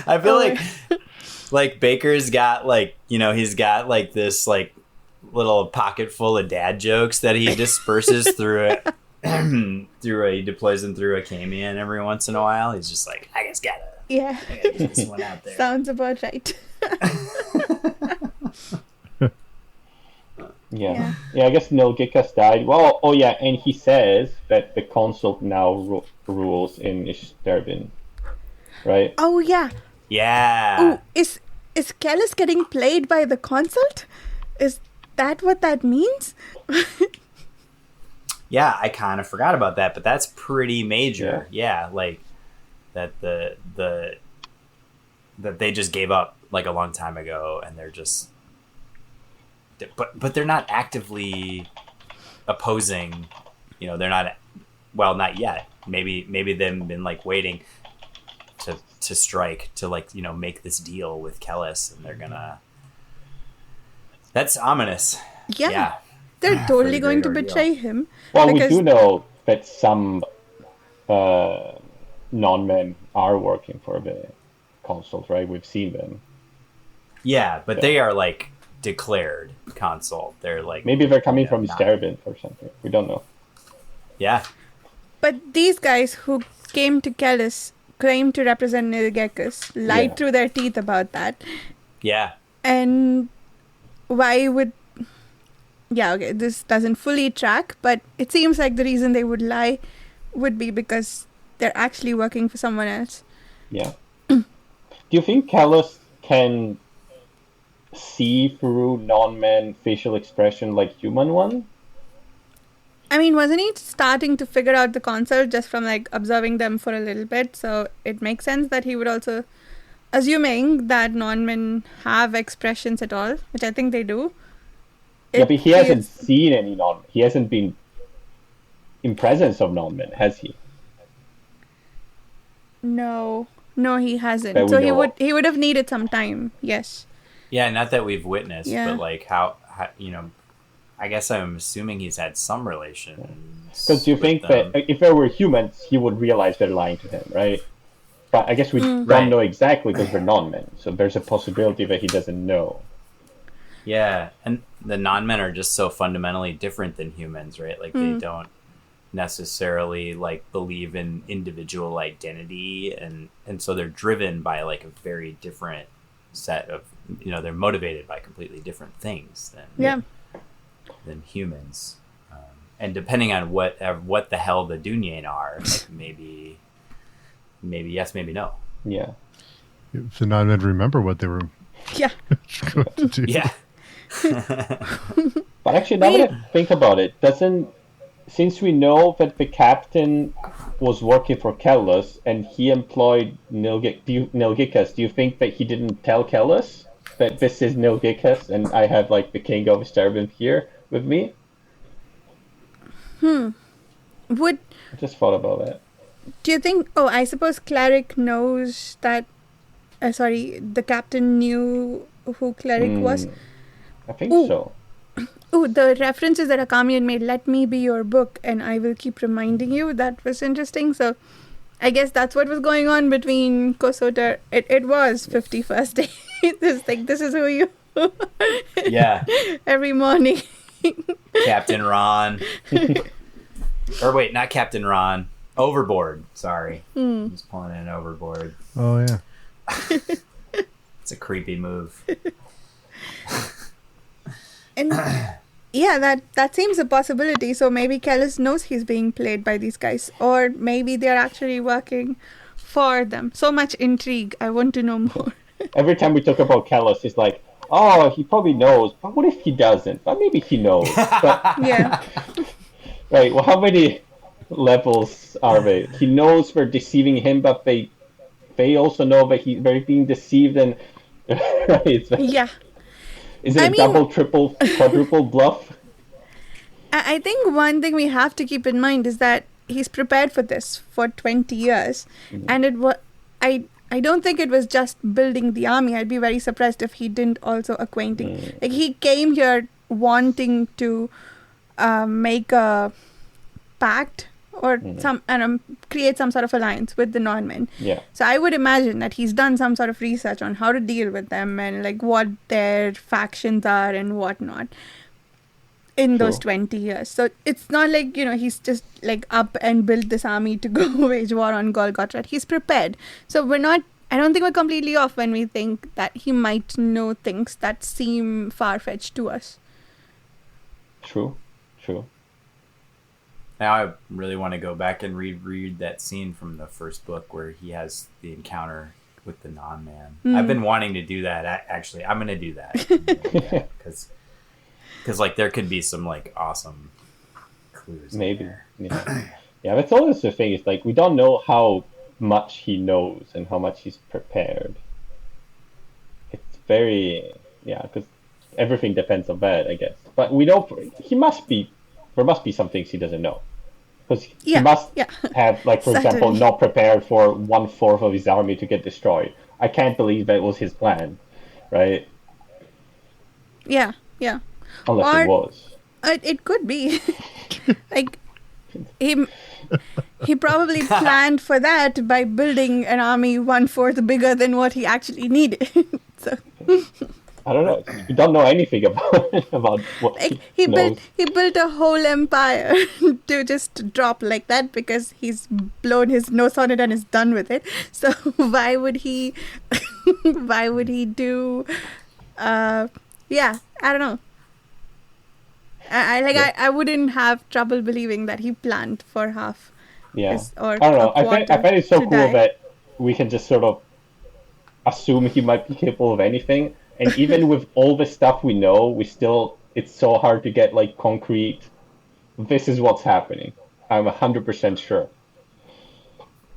I feel like Bakker's got he's got this little pocket full of dad jokes that he disperses through it. He deploys them through Akamian every once in a while. He's just like, I just gotta get this one out there. Sounds about right. Yeah, I guess Nilgikus died. Well, and he says that the consult now rules in Ishtarvin, right? Oh, yeah. Yeah. Ooh, is Kellis getting played by the consult? Is that what that means? Yeah, I kind of forgot about that, but that's pretty major. Yeah, that that they just gave up a long time ago, and they're just... But they're not actively opposing, they're not, well, not yet. Maybe they've been waiting to strike to make this deal with Kellis, and they're gonna. That's ominous. Yeah. They're totally going to betray him. Well, we do know that some non-men are working for the consult, right? We've seen them. Yeah, but they are declared consult. They're maybe they're coming from Starvin or something. We don't know. Yeah. But these guys who came to Kellis claimed to represent Nilgekus, lied through their teeth about that. Yeah. And why would... Yeah, okay, this doesn't fully track, but it seems like the reason they would lie would be because they're actually working for someone else. Yeah. Do you think Kellis can see through non-man facial expression like human one? I mean, wasn't he starting to figure out the concept just from like observing them for a little bit? So it makes sense that he would also, assuming that non-men have expressions at all, which I think they do. Yeah, but he hasn't seen any non. He hasn't been in presence of non-men, has he? No, he hasn't. That we So know he would have needed some time. Yes. Yeah, not that we've witnessed, Yeah. but like how I guess I'm assuming he's had some relations. Because you think that if there were humans, he would realize they're lying to him, right? But I guess we don't Right. know exactly because they're non-men. So there's a possibility that he doesn't know. Yeah, and the non-men are just so fundamentally different than humans, right? Like they don't necessarily like believe in individual identity, and so they're driven by like a very different set of, they're motivated by completely different things than humans. And depending on what the hell the Dunyain are, like maybe yes, maybe no. Yeah. If the non-men remember what they were Yeah. going to do. Yeah. But actually, now that I think about it, since we know that the captain was working for Kellis and he employed Nilgekus, do you think that he didn't tell Kellis that this is Nilgekus and I have like the king of Sterben here with me? Would... I just thought about that. Do you think... Oh, I suppose Cleric knows that... the captain knew who Cleric was. I think so. Oh, the references that Akamian made, let me be your book and I will keep reminding you, that was interesting. So I guess that's what was going on between Kosotar. It was 51st day. This is who you... Yeah. Every morning. Captain Ron. Or wait, not Captain Ron. Overboard. Sorry. He's pulling in Overboard. Oh, yeah. It's a creepy move. And yeah, that seems a possibility. So maybe Kellis knows he's being played by these guys. Or maybe they're actually working for them. So much intrigue. I want to know more. Every time we talk about Kellis, it's like, oh, he probably knows. But what if he doesn't? But maybe he knows. But, Yeah. right, well, how many levels are they? He knows we're deceiving him, but they also know that they're being deceived. And right, Yeah. Is it double, triple, quadruple bluff? I think one thing we have to keep in mind is that he's prepared for this for 20 years. And I don't think it was just building the army. I'd be very surprised if he didn't also acquainting. Like, he came here wanting to make a pact or create some sort of alliance with the non-men. Yeah. So I would imagine that he's done some sort of research on how to deal with them and like what their factions are and whatnot in those 20 years. So it's not like, he's just like up and built this army to go wage war on Golgotha. He's prepared. So I don't think we're completely off when we think that he might know things that seem far-fetched to us. True. Now I really want to go back and reread that scene from the first book where he has the encounter with the non-man. I've been wanting to do that. Actually, I'm going to do that. Because like there could be some like awesome clues. Maybe. Yeah, that's always the thing. It's like we don't know how much he knows and how much he's prepared. It's very... Yeah, because everything depends on that, I guess. But we know there must be some things he doesn't know. Because he must have, like, for example, not prepared for 1/4 of his army to get destroyed. I can't believe that was his plan, right? Yeah. Unless it was. It could be. Like, he probably planned for that by building an army 1/4 bigger than what he actually needed. So. I don't know. We don't know anything about what Like he knows. he built a whole empire to just drop like that because he's blown his nose on it and is done with it. So why would he do yeah, I don't know. I wouldn't have trouble believing that he planned for half. Yeah. Or I don't know. I find it so cool die. that we can just sort of assume he might be capable of anything. And even with all the stuff we know, it's so hard to get like concrete, this is what's happening. I'm 100% sure.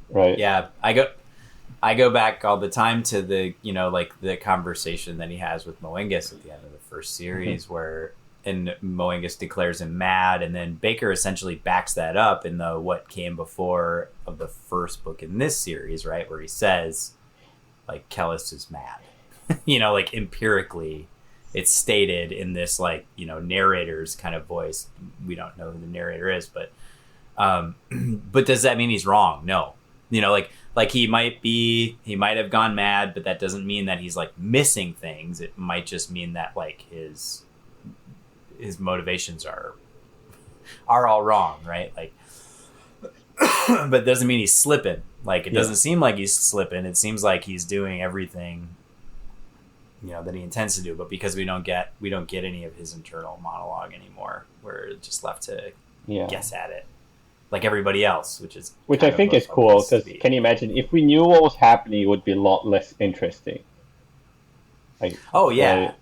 Right. Yeah. I go back all the time to the, like the conversation that he has with Moengus at the end of the first series where Moengus declares him mad, and then Bakker essentially backs that up in the what came before of the first book in this series, right? Where he says, like, Kellis is mad. Like empirically, it's stated in this, like, narrator's kind of voice. We don't know who the narrator is, but does that mean he's wrong? No. Like he might have gone mad, but that doesn't mean that he's like missing things. It might just mean that like his motivations are all wrong, right? Like, but it doesn't mean he's slipping. Like, it doesn't seem like he's slipping. It seems like he's doing everything, that he intends to do. But because we don't get any of his internal monologue anymore, we're just left to guess at it, like everybody else, which I think is cool. Because can you imagine if we knew what was happening, it would be a lot less interesting. Like, oh yeah,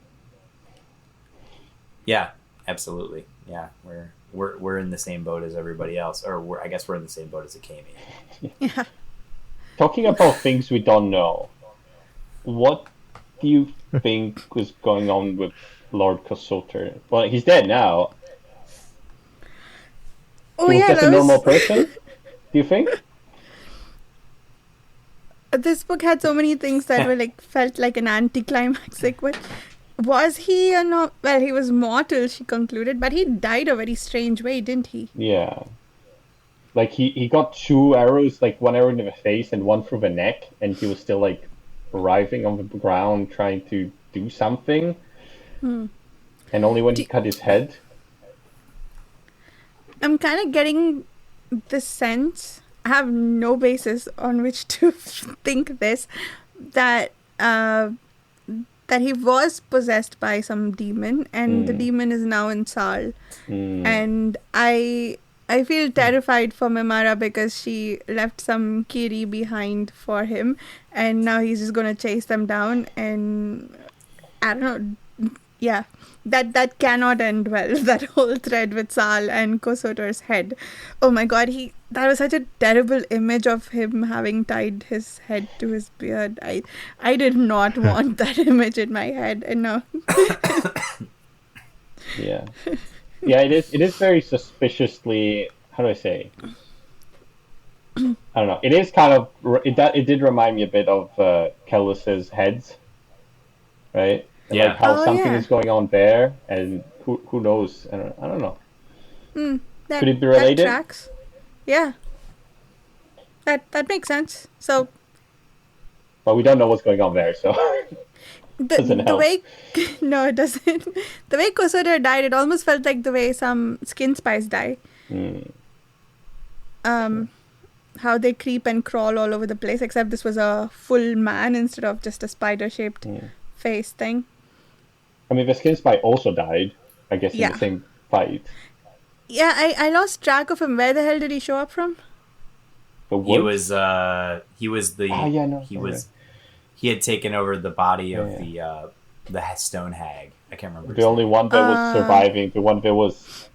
yeah, absolutely, yeah. We're in the same boat as everybody else, or I guess we're in the same boat as Akemi. Yeah. Talking about things we don't know, what do you think was going on with Lord Kossuth? Well, he's dead now. Oh, he was yeah, just a normal person, do you think? This book had so many things that were like felt like an anticlimax. Like, what was he or not? Well, he was mortal, she concluded, but he died a very strange way, didn't he? Yeah. Like, he got 2 arrows, like 1 arrow in the face and 1 through the neck, and he was still, like, writhing on the ground trying to do something. And only when he cut his head. I'm kind of getting the sense, I have no basis on which to think this, that he was possessed by some demon, and the demon is now in Sal. And I feel terrified for Mimara because she left some Kiri behind for him, and now he's just gonna chase them down, and I don't know. Yeah, that cannot end well. That whole thread with Sal and Kossuth's head. Oh my God, that was such a terrible image of him having tied his head to his beard. I did not want that image in my head, and now. Yeah. Yeah, it is very suspiciously, how do I say? I don't know. It is kind of, it did remind me a bit of Kellis's heads, right? And yeah. Like how something is going on there, and who knows? I don't know. Could it be related? That tracks. Yeah. That makes sense. So. But we don't know what's going on there, so. The way, no, it doesn't. The way Kossuth died, it almost felt like the way some skin spies die. How they creep and crawl all over the place, except this was a full man instead of just a spider-shaped face thing. I mean, the skin spy also died, I guess, in the same fight. Yeah, I lost track of him. Where the hell did he show up from? He was the he had taken over the body of the stone hag. I can't remember. The only one that was surviving, the one that was,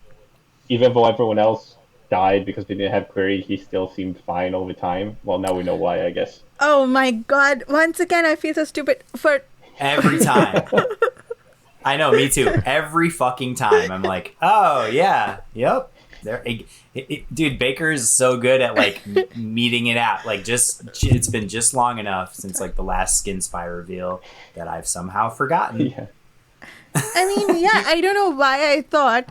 even though everyone else died because they didn't have query, he still seemed fine all the time. Well, now we know why, I guess. Oh my God! Once again, I feel so stupid for every time. I know, me too. Every fucking time, I'm like, oh yeah, yep. Dude, Bakker is so good at like meeting it out. Like, it's been just long enough since like the last Skin Spy reveal that I've somehow forgotten. Yeah. I mean, I don't know why I thought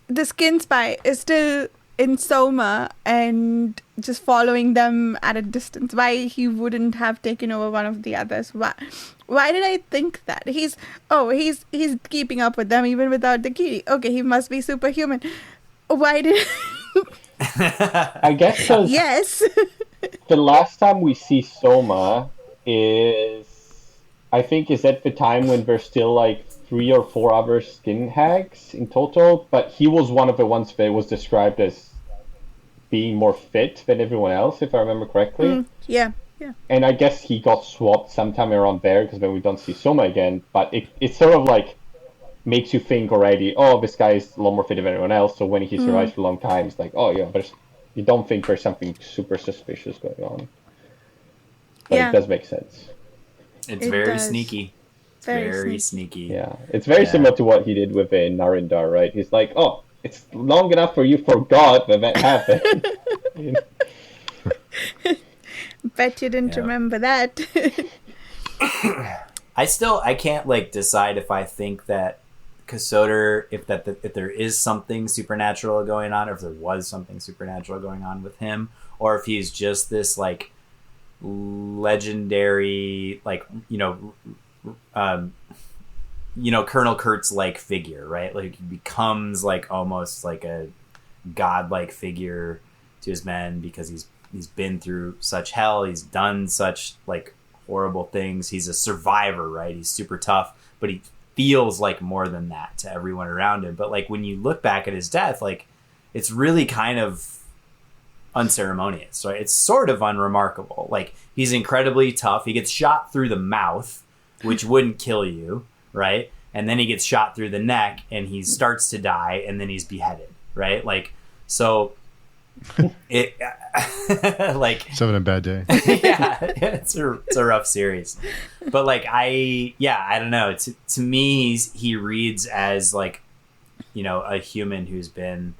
the Skin Spy is still in Soma and just following them at a distance. Why he wouldn't have taken over one of the others? Why did I think that? He's keeping up with them even without the key. Okay, he must be superhuman. Why did I guess because yes. the last time we see Soma is at the time when there's still like 3 or 4 other skin hags in total, but he was one of the ones that was described as being more fit than everyone else, if I remember correctly. Yeah. And I guess he got swapped sometime around there, because then we don't see Soma again, but it sort of like makes you think already, oh, this guy is a lot more fit than everyone else, so when he survives for a long time, it's like, oh yeah, you don't think there's something super suspicious going on. But it does make sense. It's very sneaky. It's very sneaky. Yeah, it's very similar to what he did with Narendar, right? He's like, oh, it's long enough for you forgot that happened. Bet you didn't remember that. I can't like decide if I think that Kasodr, if there is something supernatural going on, or if there was something supernatural going on with him, or if he's just this like legendary, like Colonel Kurtz like figure, right? Like he becomes like almost like a godlike figure to his men because he's been through such hell, he's done such like horrible things, he's a survivor, right? He's super tough, but he feels like more than that to everyone around him. But like when you look back at his death, like it's really kind of unceremonious, right? It's sort of unremarkable. Like he's incredibly tough, he gets shot through the mouth, which wouldn't kill you, right? And then he gets shot through the neck and he starts to die and then he's beheaded, right? Like, so it like he's having a bad day. Yeah, it's a rough series. But like I don't know, to me he reads as like, a human who's been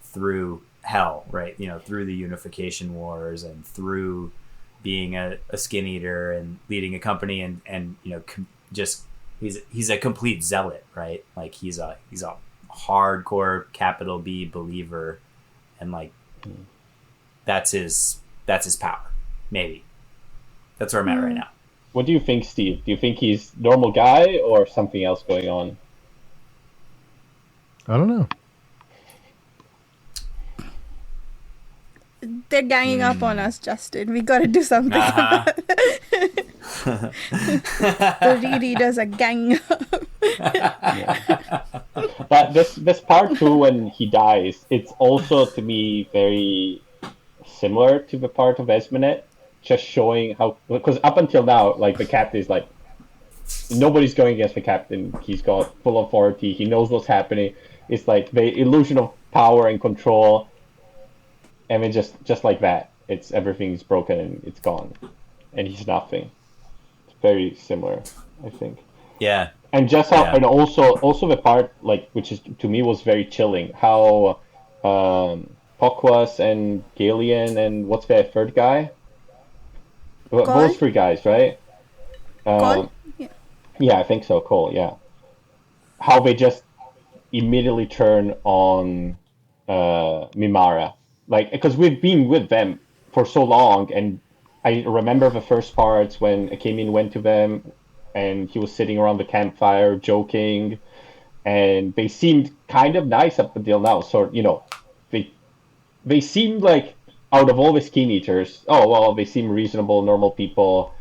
through hell, right? Through the Unification Wars and through being a skin eater and leading a company and just he's a complete zealot, right? Like he's a hardcore capital B believer, and like that's his power. Maybe that's where I'm at right now. What do you think, Steve? Do you think he's normal guy or something else going on? I don't know. They're ganging up on us, Justin. We gotta do something about it. The rereaders are ganging up. But this part 2, when he dies, it's also to me very similar to the part of Esmenet, just showing how, because up until now, like the captain is like, nobody's going against the captain. He's got full authority. He knows what's happening. It's like the illusion of power and control. And then just like that, everything's broken and it's gone, and he's nothing. It's very similar, I think. Yeah. And just how, and also the part like, which is to me was very chilling, how Pokwas and Galian and what's that third guy? Those 3 guys, right? Cole? Yeah, I think so. Cole, yeah. How they just immediately turn on Mimara. Like, because we've been with them for so long, and I remember the first parts when Akemian went to them, and he was sitting around the campfire joking, and they seemed kind of nice up until now. So, they seemed like, out of all the skin eaters, they seem reasonable, normal people.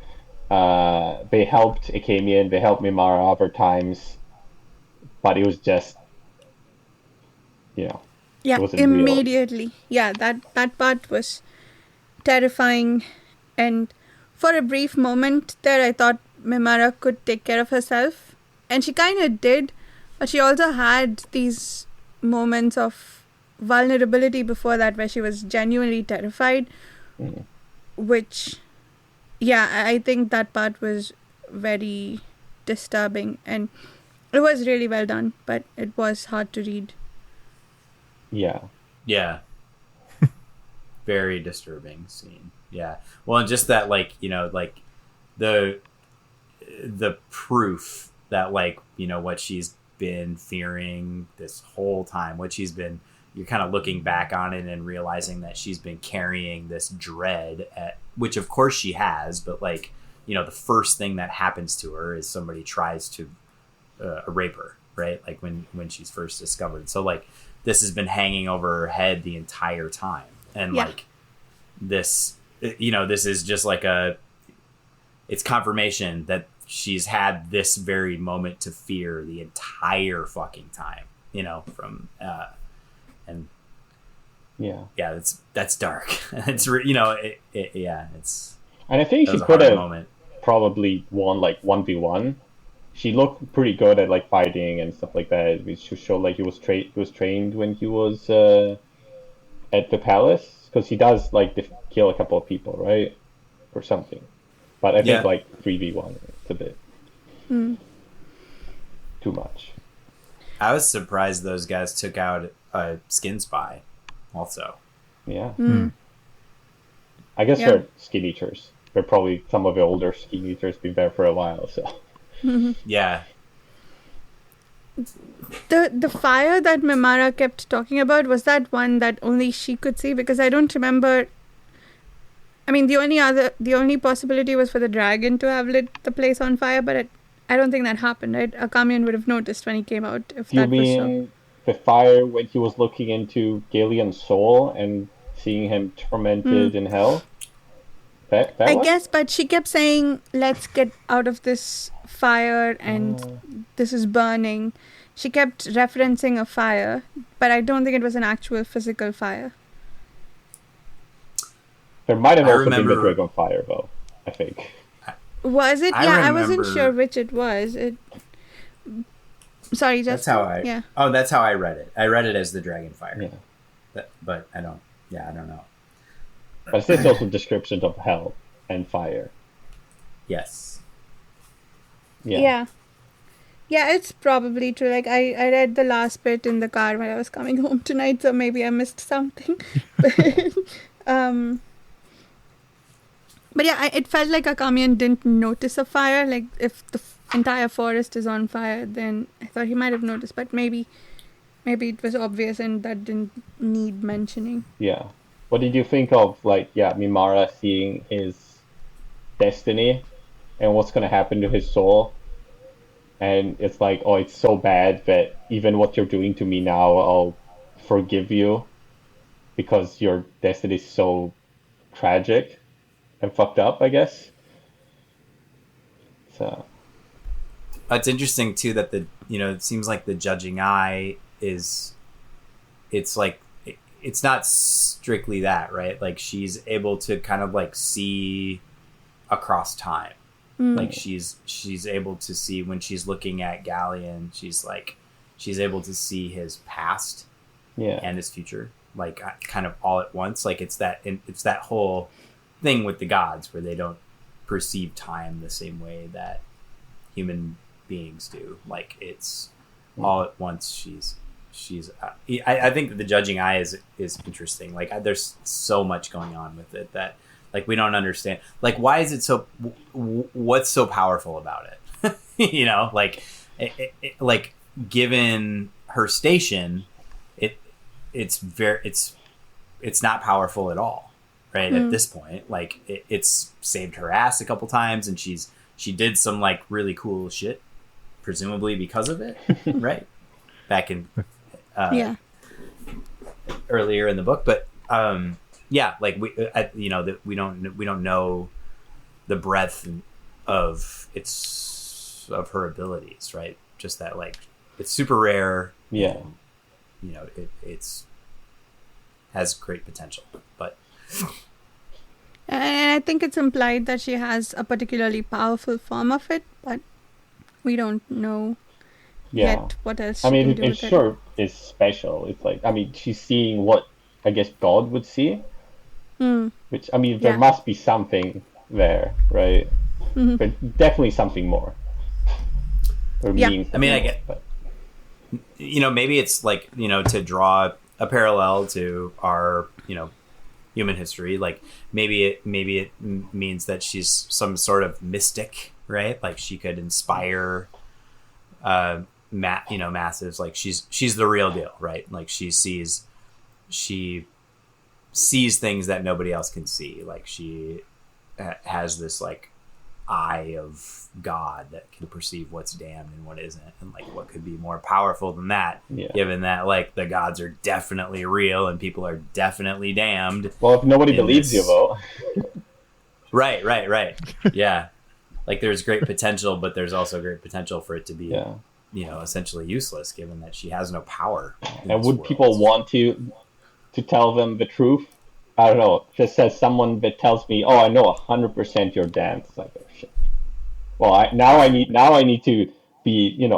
They helped Akemian, they helped Mimara other times, but it was just, Yeah, immediately. Real. Yeah, that part was terrifying. And for a brief moment there, I thought Mimara could take care of herself. And she kind of did. But she also had these moments of vulnerability before that where she was genuinely terrified. Which, I think that part was very disturbing. And it was really well done, but it was hard to read. Yeah. Very disturbing scene. Yeah. Well, and just that, like, like the proof that, like, what she's been fearing this whole time, what she's been you're kind of looking back on it and realizing that she's been carrying this dread, which of course she has, but like, you know, the first thing that happens to her is somebody tries to rape her, right? Like when she's first discovered. So like this has been hanging over her head the entire time. And like this, you know, this is just like it's confirmation that she's had this very moment to fear the entire fucking time, you know, from, and yeah, that's dark. It's, you know, it's, and I think she could have probably won like 1v1. She looked pretty good at like fighting and stuff like that. Which showed like he was trained when he was at the palace, because he does like kill a couple of people, right, or something. But I think like 3v1, it's a bit too much. I was surprised those guys took out a skin spy, also. Yeah. I guess they're skin eaters. They're probably some of the older skin eaters been there for a while, so. Yeah. The fire that Mimara kept talking about, was that one that only she could see? Because I don't remember. I mean, the only possibility was for the dragon to have lit the place on fire, but I don't think that happened, right? Akamian would have noticed when he came out, if that was so. You mean the fire when he was looking into Galeon's soul and seeing him tormented in hell? That I guess, but she kept saying, let's get out of this fire and this is burning. She kept referencing a fire, but I don't think it was an actual physical fire. There might have also been the dragon fire, though, I think. Was it? I wasn't sure which it was. Sorry, just... That's how I read it. I read it as the dragon fire. Yeah. But I don't know. But it's also descriptions of hell and fire. Yes. Yeah, it's probably true. Like, I read the last bit in the car when I was coming home tonight, so maybe I missed something. But yeah, it felt like Akamian didn't notice a fire. Like, if the entire forest is on fire, then I thought he might have noticed. But maybe it was obvious and that didn't need mentioning. Yeah. What did you think of, like, Mimara seeing his destiny and what's going to happen to his soul? And it's like, oh, it's so bad that even what you're doing to me now, I'll forgive you because your destiny is so tragic and fucked up, I guess. So it's interesting too that it seems like the judging eye it's not strictly that, right? Like she's able to kind of like see across time. Like she's able to see when she's looking at Galleon, she's able to see his past and his future, like kind of all at once. Like it's that whole thing with the gods where they don't perceive time the same way that human beings do. Like it's all at once. I think that the judging eye is interesting. Like there's so much going on with it that like we don't understand. Like why is it so? What's so powerful about it? You know, like like given her station, it's not powerful at all, right? At this point, like it's saved her ass a couple times, and she did some like really cool shit, presumably because of it, right? Back in earlier in the book, but like we don't know the breadth of her abilities, right? Just that like it's super rare. Yeah, and, it's has great potential, but. And I think it's implied that she has a particularly powerful form of it, but we don't know yet what else she can do with it. Sure is special. It's like, she's seeing what I guess God would see. Which, there must be something there, right? But definitely something more. Or means I get, but. Maybe it's like, to draw a parallel to our, human history. Like maybe it means that she's some sort of mystic, right? Like she could inspire, masses. Like she's the real deal, right? Like she sees she sees things that nobody else can see. Like she has this like eye of God that can perceive what's damned and what isn't, and like what could be more powerful than that, given that like the gods are definitely real and people are definitely damned. Well, if nobody believes you, though. Right. Yeah. Like there's great potential, but there's also great potential for it to be, essentially useless, given that she has no power. And would people want to tell them the truth? I don't know. Just as someone that tells me, "Oh, I know 100% you're damned." It's like, oh shit. Well, I need to be,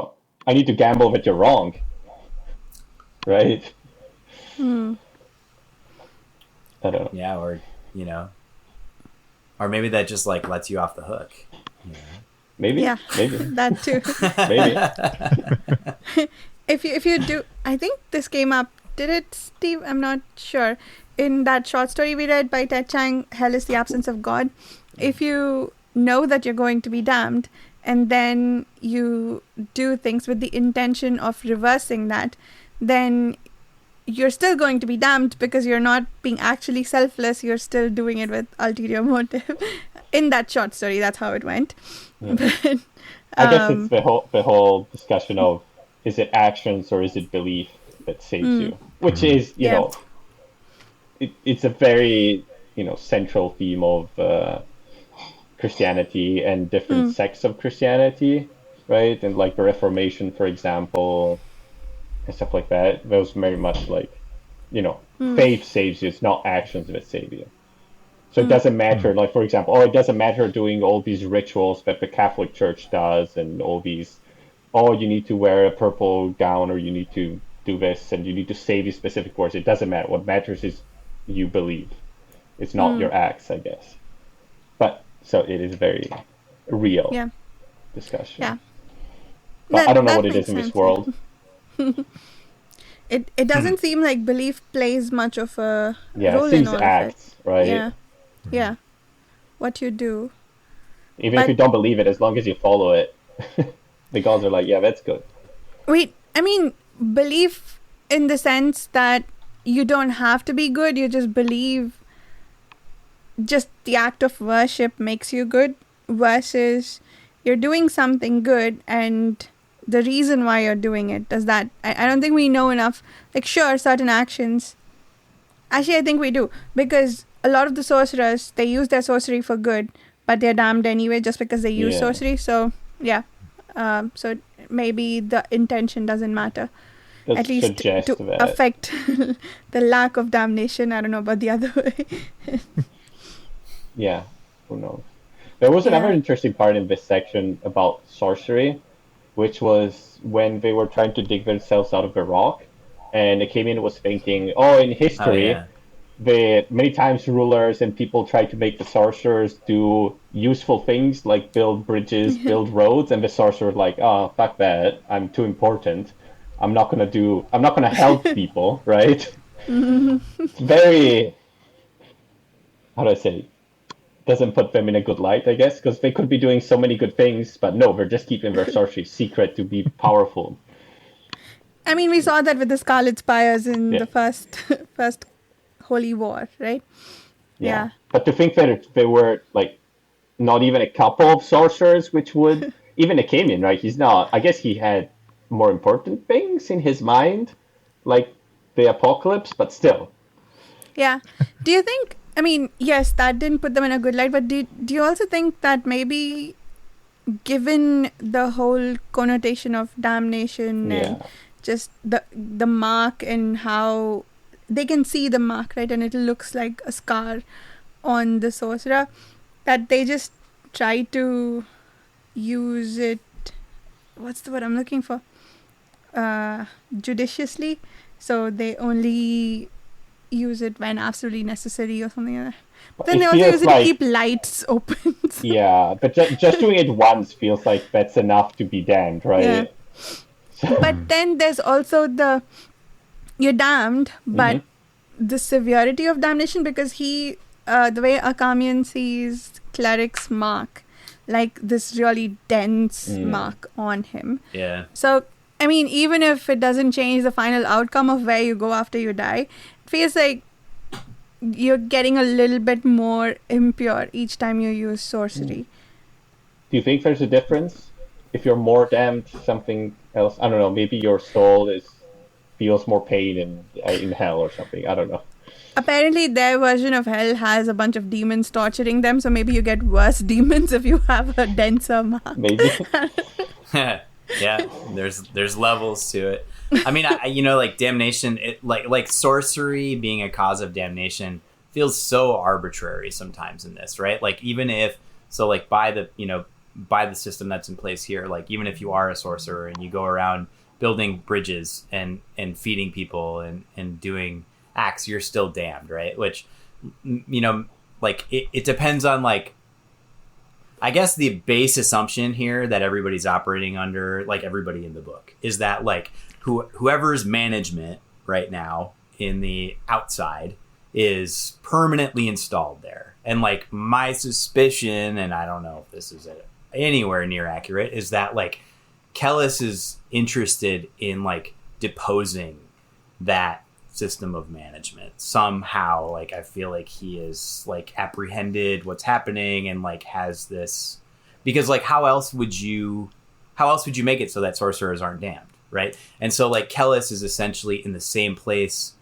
I need to gamble that you're wrong, right? Hmm. I don't know. Yeah, or or maybe that just like lets you off the hook. Maybe. Yeah, maybe that too. Maybe. If you do, I think this came up. Did it, Steve? I'm not sure. In that short story we read by Ted Chiang, Hell is the Absence of God. If you know that you're going to be damned, and then you do things with the intention of reversing that, then you're still going to be damned because you're not being actually selfless. You're still doing it with ulterior motive. In that short story, that's how it went. Yeah. But, I guess it's the whole discussion of, is it actions or is it belief that saves you? Which is, you know, it's a very, central theme of Christianity and different sects of Christianity, right? And like the Reformation, for example, and stuff like that. Those very much like, faith saves you. It's not actions that save you. So it doesn't matter, like, for example, it doesn't matter doing all these rituals that the Catholic Church does and all these, you need to wear a purple gown or you need to do this and you need to say these specific words. It doesn't matter. What matters is you believe. It's not your acts, I guess. But, so it is very real discussion. Yeah. But I don't know what it is in this world. It doesn't seem like belief plays much of a role it seems in all acts, of it. right? Yeah. What you do. Even if you don't believe it, as long as you follow it, the gods are like, yeah, that's good. Wait, I mean, belief in the sense that you don't have to be good, you just believe just the act of worship makes you good, versus you're doing something good and the reason why you're doing it. Does that, I don't think we know enough. Like, sure, certain actions, actually I think we do, because a lot of the sorcerers, they use their sorcery for good, but they're damned anyway just because they use sorcery. So so maybe the intention doesn't matter. Let's at least to affect the lack of damnation. I don't know about the other way. Yeah, who knows? There was another interesting part in this section about sorcery, which was when they were trying to dig themselves out of the rock, and Akamian was thinking, in history, many times rulers and people try to make the sorcerers do useful things like build bridges, build roads, and the sorcerer was like, fuck that, I'm too important. I'm not gonna help people, right? It's very, how do I say, doesn't put them in a good light, I guess, because they could be doing so many good things, but no, they're just keeping their sorcery secret to be powerful. I mean, we saw that with the Scarlet Spires in the first Holy War, right? Yeah. But to think that there were, like, not even a couple of sorcerers, which would, even Akamian, right? He's not, I guess he had more important things in his mind, like the apocalypse, but still. Yeah. Do you think, I mean, yes, that didn't put them in a good light, but do you also think that maybe given the whole connotation of damnation and just the mark and how they can see the mark, right, and it looks like a scar on the sorcerer, that they just try to use it, what's the word I'm looking for, judiciously, so they only use it when absolutely necessary or something like that. But then they also use it to keep lights open. Yeah, but just doing it once feels like that's enough to be damned, right? Yeah. But then there's also you're damned, but the severity of damnation, because the way Akamian sees cleric's mark, like this really dense mark on him. Yeah. So, I mean, even if it doesn't change the final outcome of where you go after you die, it feels like you're getting a little bit more impure each time you use sorcery. Do you think there's a difference? If you're more damned, something else? I don't know. Maybe your soul feels more pain in hell or something. I don't know. Apparently, their version of hell has a bunch of demons torturing them, so maybe you get worse demons if you have a denser mark. Maybe. Yeah, there's levels to it. I mean, like damnation, like sorcery being a cause of damnation feels so arbitrary sometimes in this, right? Like even if like by the system that's in place here, like even if you are a sorcerer and you go around building bridges and feeding people and doing acts, you're still damned, right? Which like it depends on like, I guess the base assumption here that everybody's operating under, like everybody in the book, is that like whoever's management right now in the outside is permanently installed there. And like my suspicion, and I don't know if this is anywhere near accurate, is that like Kellis is interested in like deposing that system of management somehow. Like I feel like he is like apprehended what's happening and like has this, because like how else would you make it so that sorcerers aren't damned, right? And so like Kellis is essentially in the same place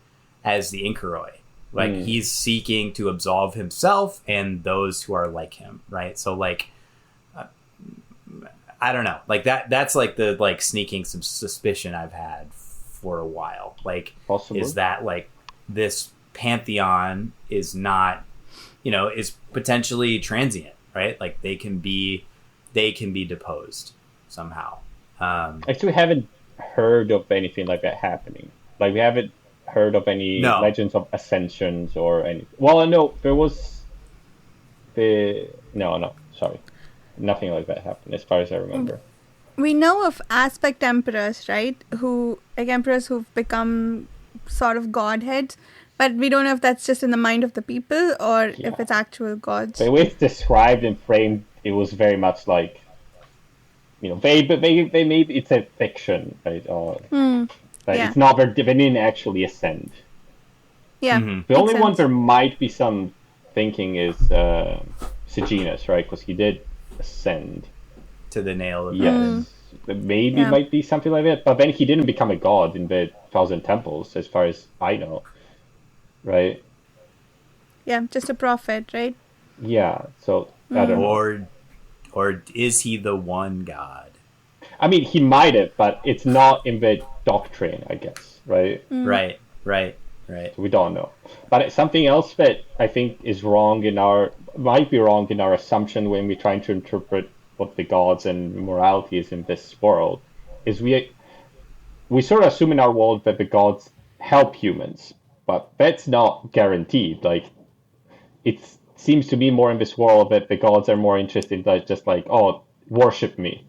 as the Inkaroi. Like he's seeking to absolve himself and those who are like him, right? So like I don't know, like that's like the like sneaking some suspicion I've had for a while. Like possibly. Is that like this pantheon is not, is potentially transient, right? Like they can be deposed somehow. Actually, we haven't heard of anything like that happening. Like we haven't heard of any legends of ascensions or anything. Well, no, there was sorry. Nothing like that happened as far as I remember. We know of aspect emperors, right? Emperors who've become sort of godheads, but we don't know if that's just in the mind of the people or if it's actual gods. The way it's described and framed, it was very much like, they made it's a fiction, right? It's not they didn't actually ascend. Yeah. The only one there might be some thinking is Sejanus, right? Because he did ascend to the nail of maybe might be something like that, but then he didn't become a god in the 1,000 temples as far as I know, right? Yeah, just a prophet, right? Yeah, so I don't know. Or is he the one god? I mean, he might have, but it's not in the doctrine, I guess, right? Right. So we don't know. But it's something else that I think is might be wrong in our assumption when we're trying to interpret what the gods and morality is in this world, is we sort of assume in our world that the gods help humans, but that's not guaranteed. Like, it seems to be more in this world that the gods are more interested in just like, oh, worship me.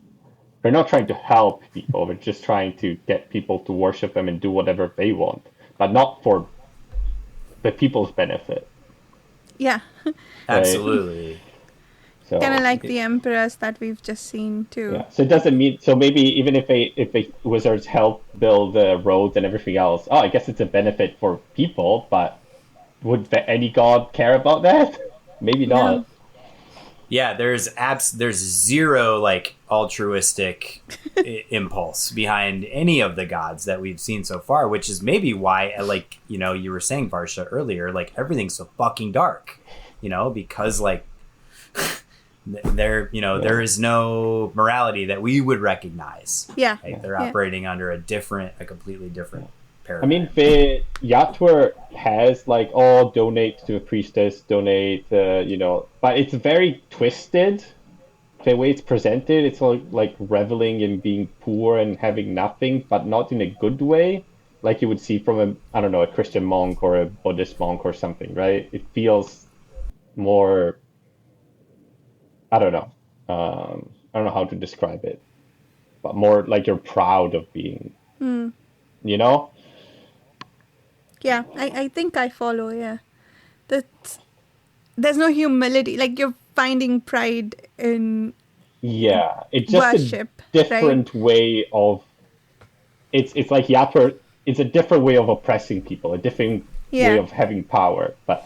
They're not trying to help people. They're just trying to get people to worship them and do whatever they want, but not for the people's benefit. Yeah. Absolutely. So, kind of like the emperors that we've just seen too. Yeah. So it doesn't mean, so maybe even if the wizards help build the roads and everything else, I guess it's a benefit for people, but would any god care about that? Maybe not. No. Yeah, there's zero like altruistic impulse behind any of the gods that we've seen so far, which is maybe why, like, you were saying, Varsha, earlier, like everything's so fucking dark, because like there is no morality that we would recognize. Yeah. Right? They're operating under a completely different paradigm. I mean, the Yatwer has like, donate to a priestess, donate, but it's very twisted. The way it's presented, it's like reveling in being poor and having nothing, but not in a good way, like you would see from a Christian monk or a Buddhist monk or something, right? It feels more, I don't know. I don't know how to describe it, but more like you're proud of being, Yeah, I think I follow, yeah. There's no humility. Like, you're finding pride in it's just worship, a different way of it's like Yapper. It's a different way of oppressing people, a different way of having power. But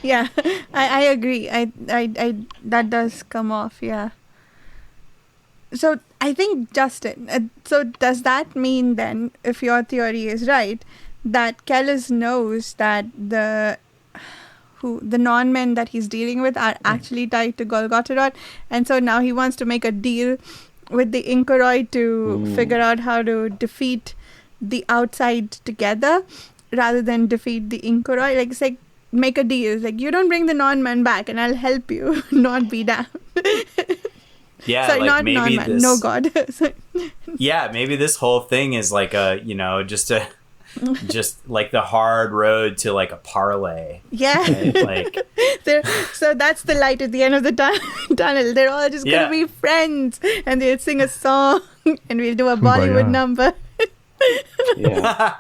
yeah, I agree. I that does come off. Yeah. So I think, Justin, so does that mean then, if your theory is right, that Kellis knows that the non-men that he's dealing with are actually tied to Golgotha, and so now he wants to make a deal with the Inkoroi to figure out how to defeat the outside together rather than defeat the Inkoroi? Like, it's like, make a deal. It's like, you don't bring the non-men back and I'll help you not be damned. Yeah, sorry, like not maybe non-man, this, no god. yeah, maybe this whole thing is like a, just like the hard road to like a parlay. Yeah. Right? Like, so that's the light at the end of the tunnel. They're all just going to be friends and they'll sing a song and we'll do a Bollywood number. Yeah.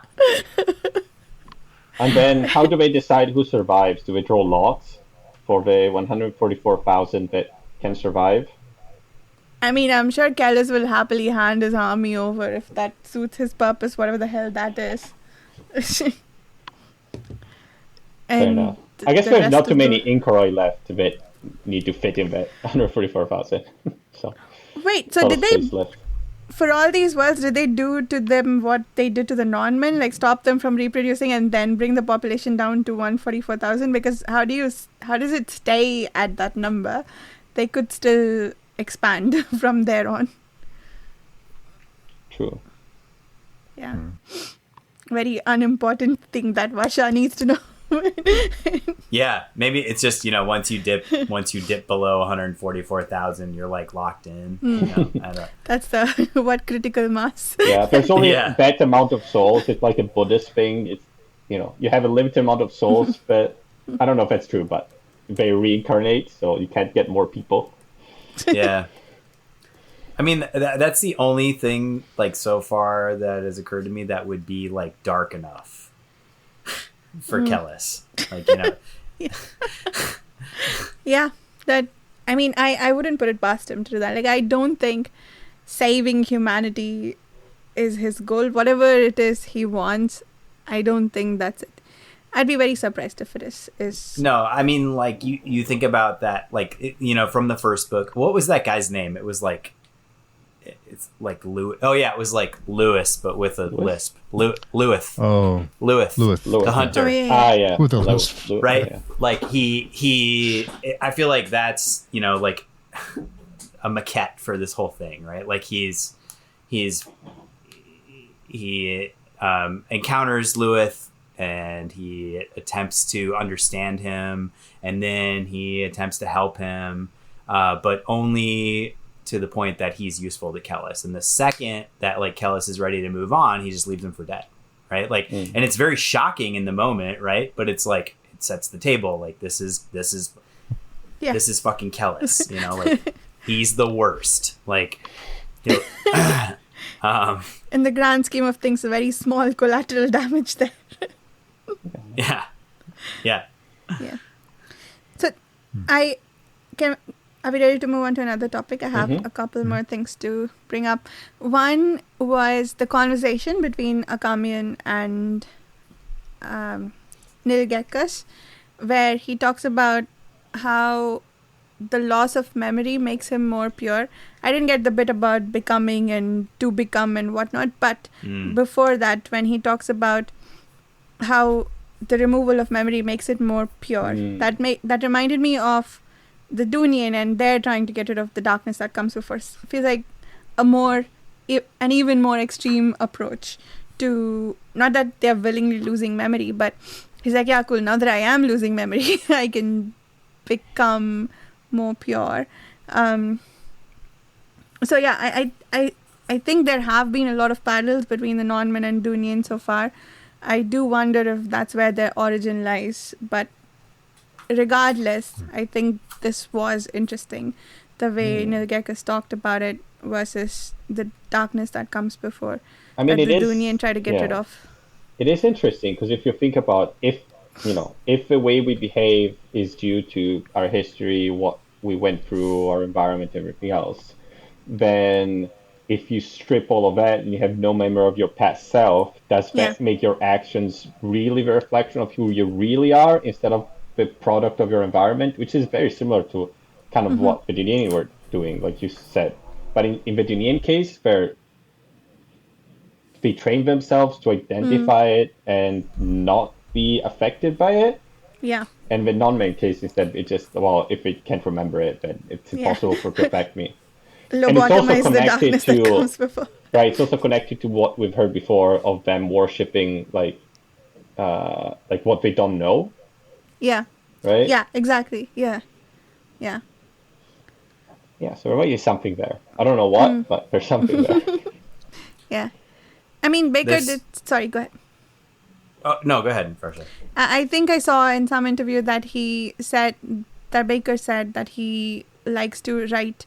And then how do they decide who survives? Do they draw lots for the 144,000 that can survive? I mean, I'm sure Kellis will happily hand his army over if that suits his purpose, whatever the hell that is. Fair enough. I guess there's not too many Inkoroi left that need to fit in that 144,000. So wait, so did they, for all these worlds, did they do to them what they did to the non-men, like stop them from reproducing and then bring the population down to 144,000? Because how does it stay at that number? They could still expand from there on. True. Yeah. Very unimportant thing that Vasha needs to know. yeah, maybe it's just, once you dip below 144,000, you're like locked in. That's the what critical mass. Yeah, there's only a that amount of souls. It's like a Buddhist thing. It's you have a limited amount of souls, but I don't know if that's true, but they reincarnate, so you can't get more people. Yeah. I mean, that's the only thing, like, so far that has occurred to me that would be, like, dark enough for Kellis. Like, Yeah. That, I mean, I wouldn't put it past him to do that. Like, I don't think saving humanity is his goal. Whatever it is he wants, I don't think that's it. I'd be very surprised if it is. No, I mean, like, you think about that, like, from the first book. What was that guy's name? It was like, it's like Lewis. Oh, yeah, it was like Lewis, but with a lisp. Lewis. Oh. Lewis. The hunter. Oh, yeah. Yeah. With a lisp. Right? Yeah. Like, he I feel like that's, like, a maquette for this whole thing, right? Like, he encounters Lewis, and he attempts to understand him, and then he attempts to help him, but only to the point that he's useful to Kellis. And the second that, like, Kellis is ready to move on, he just leaves him for dead, right? Like, and it's very shocking in the moment, right? But it's like, it sets the table. Like, this is fucking Kellis, like, he's the worst. Like, in the grand scheme of things, a very small collateral damage there. Yeah. So, are we ready to move on to another topic? I have a couple more things to bring up. One was the conversation between Akamian and Nilgekas, where he talks about how the loss of memory makes him more pure. I didn't get the bit about becoming and to become and whatnot, but before that, when he talks about how the removal of memory makes it more pure, that reminded me of the Dunyain, and they're trying to get rid of the darkness that comes before. Feels like an even more extreme approach to, not that they're willingly losing memory, but he's like, yeah, cool, now that I am losing memory, I can become more pure. So yeah, I think there have been a lot of parallels between the non-men and Dunyain so far. I do wonder if that's where their origin lies, but regardless, I think this was interesting, the way Nilgekas talked about it versus the darkness that comes before. I mean, that the Dunyain try to get rid of. It is interesting because if you think about if the way we behave is due to our history, what we went through, our environment, everything else, then if you strip all of that and you have no memory of your past self, does that make your actions really the reflection of who you really are instead of the product of your environment? Which is very similar to kind of what the Dunyain were doing, like you said. But in the Dunyain case, where they train themselves to identify it and not be affected by it. Yeah. And the non-main case, instead, it just, well, if it can't remember it, then it's impossible for it to affect me. And it's also connected to, right, it's also connected to what we've heard before of them worshipping, like what they don't know. Yeah. Right? Yeah, exactly. Yeah. Yeah. Yeah, so there might be something there. I don't know what, but there's something there. Yeah. I mean, Bakker did... Sorry, go ahead. Oh, no, go ahead, Farsha. I think I saw in some interview that he said, that Bakker said that he likes to write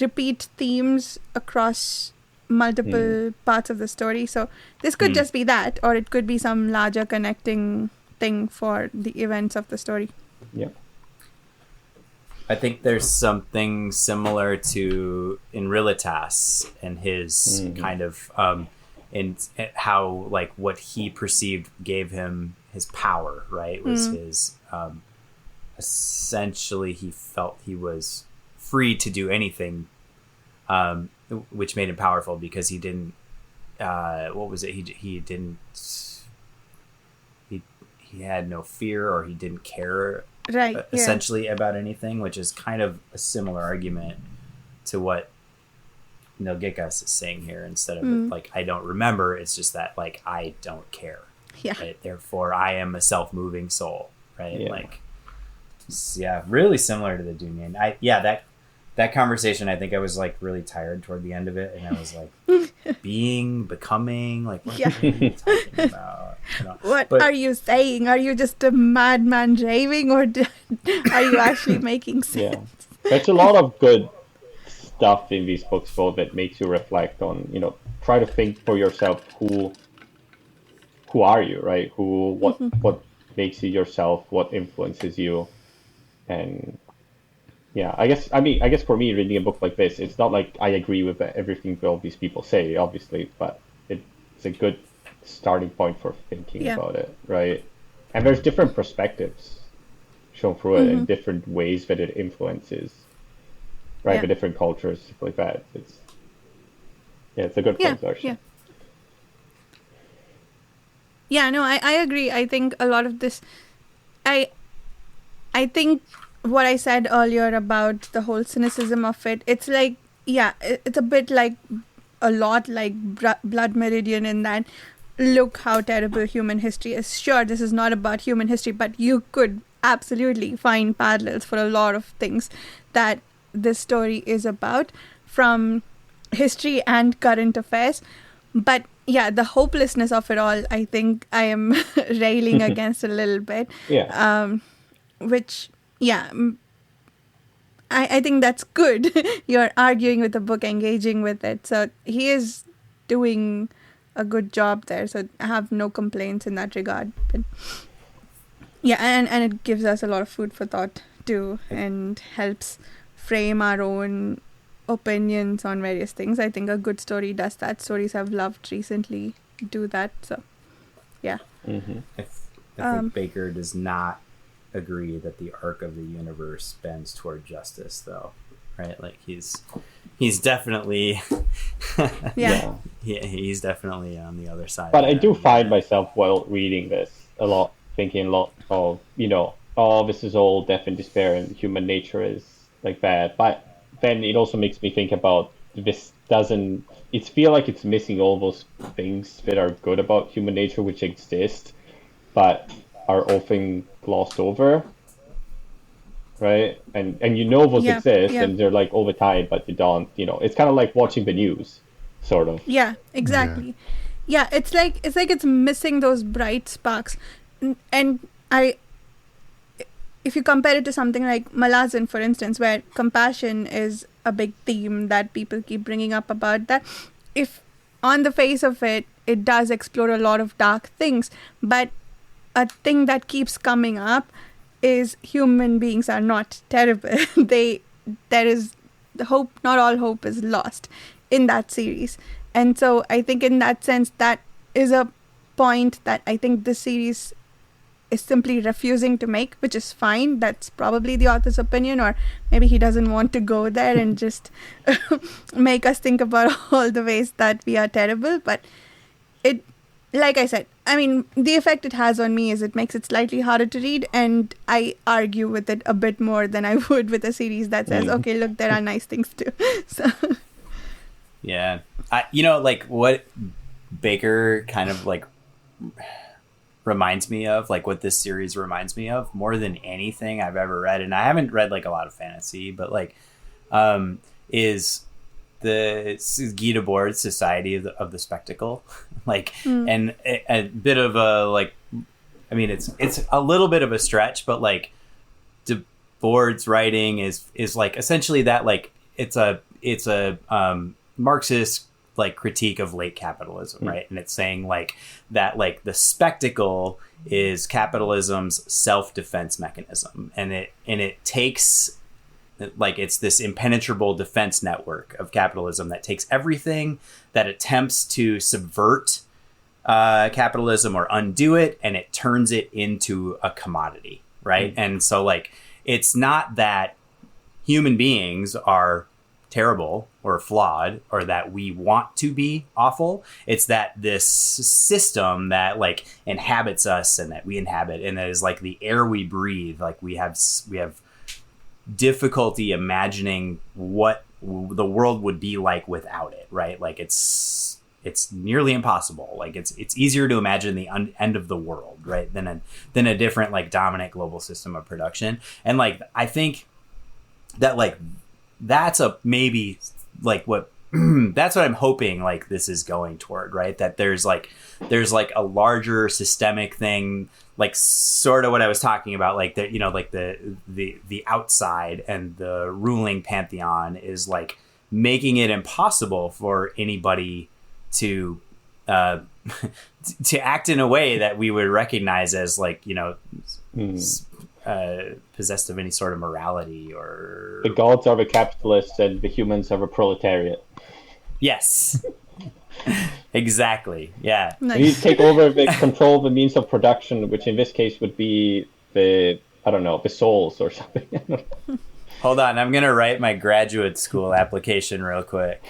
repeat themes across multiple parts of the story. So this could just be that, or it could be some larger connecting thing for the events of the story. Yeah. I think there's something similar to in Realitas and his kind of in how like what he perceived gave him his power, right? Was his essentially he felt he was free to do anything, which made him powerful because he didn't what was it? He didn't he had no fear, or he didn't care essentially about anything, which is kind of a similar argument to what Nilgikas is saying here. Instead of like I don't remember, it's just that like I don't care. Yeah. Right? Therefore, I am a self-moving soul. Right. Yeah. Like, yeah, really similar to the Dunyain. That conversation, I think I was like really tired toward the end of it, and I was like, becoming, like, what are you talking about? You know? What are you saying? Are you just a madman raving, or are you actually making sense? Yeah, there's a lot of good stuff in these books, though, that makes you reflect on, try to think for yourself, who are you, right? What makes you yourself? What influences you? And yeah, I guess for me, reading a book like this, it's not like I agree with everything all these people say, obviously, but it's a good starting point for thinking about it, right? And there's different perspectives shown through it and different ways that it influences, right? The different cultures, stuff like that. It's a good version. Yeah, no, I agree. I think a lot of this, I think what I said earlier about the whole cynicism of it, it's like, it's a bit like, a lot like Blood Meridian in that, look how terrible human history is. Sure, this is not about human history, but you could absolutely find parallels for a lot of things that this story is about, from history and current affairs. But yeah, the hopelessness of it all, I think I am railing against a little bit. Yeah. Which, I think that's good. You're arguing with the book, engaging with it. So he is doing a good job there. So I have no complaints in that regard. But yeah, and it gives us a lot of food for thought too, and helps frame our own opinions on various things. I think a good story does that. Stories I've loved recently do that. So yeah. I think Bakker does not agree that the arc of the universe bends toward justice, though, right? Like he's definitely he's definitely on the other side. But I do find myself while reading this thinking a lot of this is all death and despair and human nature is like that. But then it also makes me think about this it feel like it's missing all those things that are good about human nature, which exist but are often glossed over, right? And those exist, and they're like all the time, but they don't. It's kind of like watching the news, sort of. Yeah, exactly. Yeah, it's like it's missing those bright sparks, and if you compare it to something like Malazan, for instance, where compassion is a big theme that people keep bringing up about that, if on the face of it, it does explore a lot of dark things, but a thing that keeps coming up is human beings are not terrible. There is hope. Not all hope is lost. in that series. And so I think in that sense, that is a point that I think the series is simply refusing to make, which is fine. That's probably the author's opinion, or maybe he doesn't want to go there and just make us think about all the ways that we are terrible. But it, like I said, I mean, the effect it has on me is it makes it slightly harder to read, and I argue with it a bit more than I would with a series that says, okay, look, there are nice things too. So yeah, like what Bakker kind of like reminds me of, like what this series reminds me of more than anything I've ever read, and I haven't read like a lot of fantasy, but like is the Guy Debord's Society of the Spectacle. Like and a bit of a like, I mean it's a little bit of a stretch, but like Debord's writing is like essentially that, like it's a Marxist like critique of late capitalism, right? And it's saying like that, like the spectacle is capitalism's self-defense mechanism, and it takes, like, it's this impenetrable defense network of capitalism that takes everything that attempts to subvert capitalism or undo it, and it turns it into a commodity, right? And so like it's not that human beings are terrible or flawed or that we want to be awful. It's that this system that like inhabits us and that we inhabit, and that is like the air we breathe. Like we have difficulty imagining what the world would be like without it, right? Like it's nearly impossible. Like it's easier to imagine the end of the world, right, than a different like dominant global system of production. And like I think that like that's a maybe like what that's what I'm hoping like this is going toward, right? That there's like a larger systemic thing, like sort of what I was talking about, like the, you know, like the outside and the ruling pantheon is like making it impossible for anybody to to act in a way that we would recognize as like, you know, possessed of any sort of morality. Or the gods are the capitalists and the humans are the proletariat. Yes. Exactly. Yeah. Nice. We need to take over the control of the means of production, which in this case would be the souls or something. Hold on, I'm gonna write my graduate school application real quick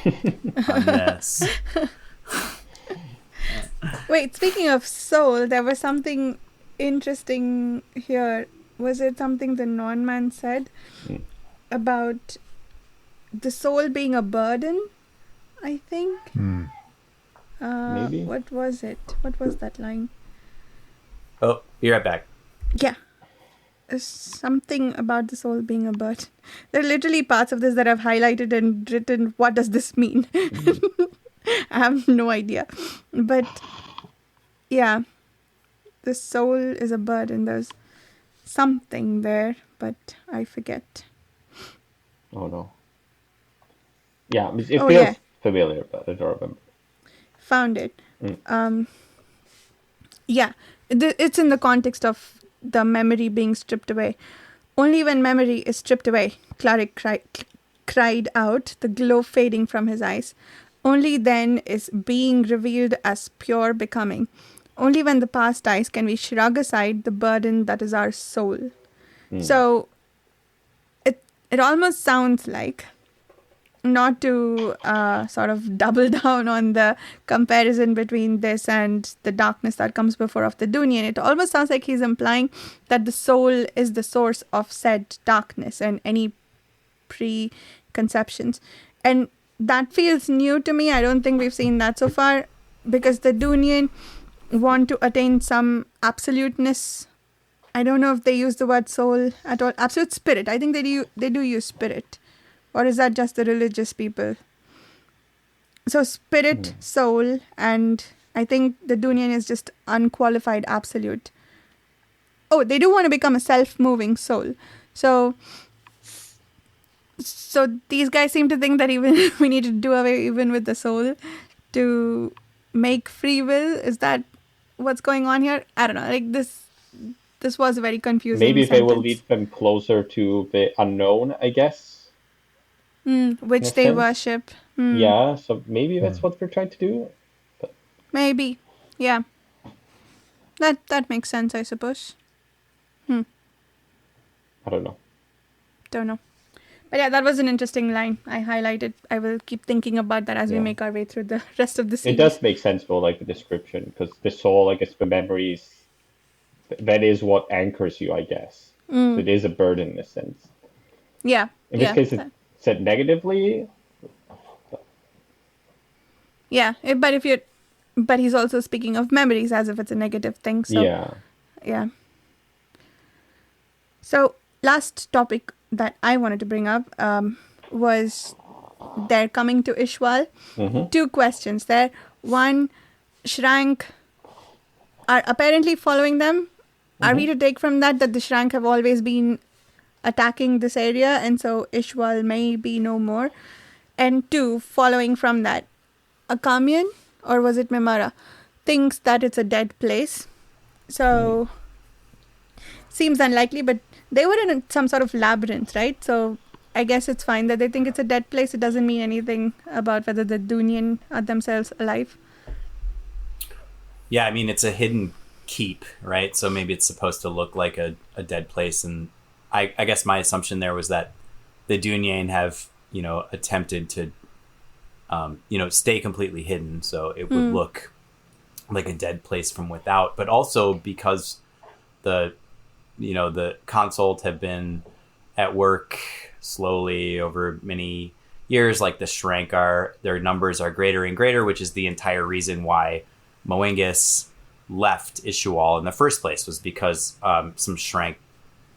on this. Wait, speaking of soul, there was something interesting here. Was it something the non-man said about the soul being a burden? I think. Maybe. What was it? What was that line? Oh, be right back. Yeah. There's something about the soul being a burden. There are literally parts of this that I've highlighted and written, what does this mean? I have no idea. But yeah, the soul is a burden. There's something there, but I forget. Oh no. Yeah, it feels familiar, but I don't remember. Found it. Yeah, it's in the context of the memory being stripped away. Only when memory is stripped away, Claric cried out, the glow fading from his eyes. Only then is being revealed as pure becoming. Only when the past dies can we shrug aside the burden that is our soul. So it almost sounds like, not to sort of double down on the comparison between this and the darkness that comes before of the Dunyain, it almost sounds like he's implying that the soul is the source of said darkness and any preconceptions. And that feels new to me. I don't think we've seen that so far, because the Dunyain want to attain some absoluteness. I don't know if they use the word soul at all. Absolute spirit. I think they do use spirit. Or is that just the religious people? So spirit, soul, and I think the Dunyain is just unqualified absolute. Oh, they do want to become a self-moving soul. So these guys seem to think that even we need to do away even with the soul to make free will. Is that what's going on here? I don't know. Like this was a very confusing Maybe sentence. they will lead them closer to the unknown, I guess. Which they worship. Yeah, so maybe that's what we're trying to do. But Maybe. Yeah. That makes sense, I suppose. I don't know. Don't know. But yeah, that was an interesting line I highlighted. I will keep thinking about that as we make our way through the rest of the series. It does make sense though, like the description, because the soul, I guess, the memories, that is what anchors you, I guess. It is a burden in a sense. Yeah. In this case, it's said negatively. Yeah, but he's also speaking of memories as if it's a negative thing. So, yeah. So, last topic that I wanted to bring up was their coming to Ishwal. Two questions there. One, Shrank are apparently following them. Are we to take from that the Shrank have always been attacking this area and so Ishwal may be no more? And two, following from that, Akamian, or was it Mimara, thinks that it's a dead place. So, seems unlikely, but they were in some sort of labyrinth, right? So, I guess it's fine that they think it's a dead place. It doesn't mean anything about whether the Dunyain are themselves alive. Yeah, I mean, it's a hidden keep, right? So maybe it's supposed to look like a dead place. And I guess my assumption there was that the Dunyain have, attempted to, stay completely hidden. So it would look like a dead place from without. But also because the consult have been at work slowly over many years, like the Shrank their numbers are greater and greater, which is the entire reason why Moengus left Ishual in the first place, was because some Shrank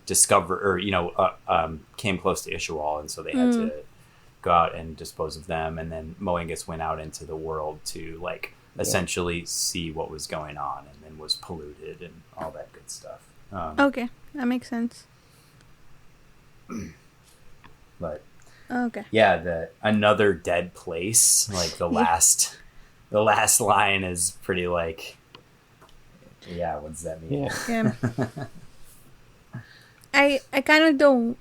came close to Ishual, and so they had to go out and dispose of them. And then Moengus went out into the world to essentially see what was going on, and then was polluted and all that good stuff. Okay, that makes sense. But okay, yeah, another dead place, like the last line is pretty what does that mean? Yeah. I kind of don't.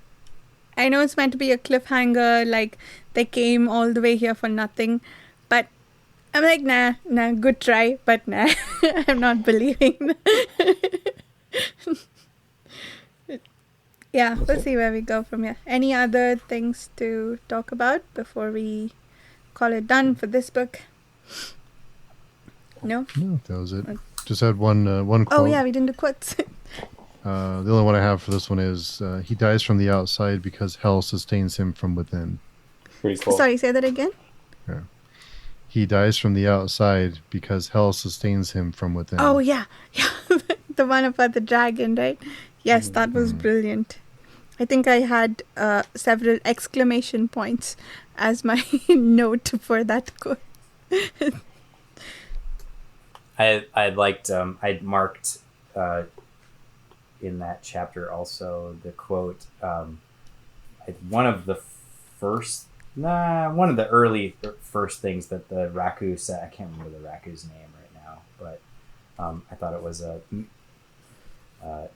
I know it's meant to be a cliffhanger, like they came all the way here for nothing, but I'm like, nah, good try, but nah, I'm not believing. Yeah, we'll see where we go from here. Any other things to talk about before we call it done for this book? No, that was it. Just had one quote. Oh yeah, we didn't do quotes. The only one I have for this one is, he dies from the outside because hell sustains him from within. Pretty cool. Sorry, say that again. Yeah. He dies from the outside because hell sustains him from within. Oh yeah. The one about the dragon, right? Yes, that was brilliant. I think I had several exclamation points as my note for that quote. I'd marked in that chapter also the quote, one of the early first things that the Raku said. I can't remember the Raku's name right now, but I thought it was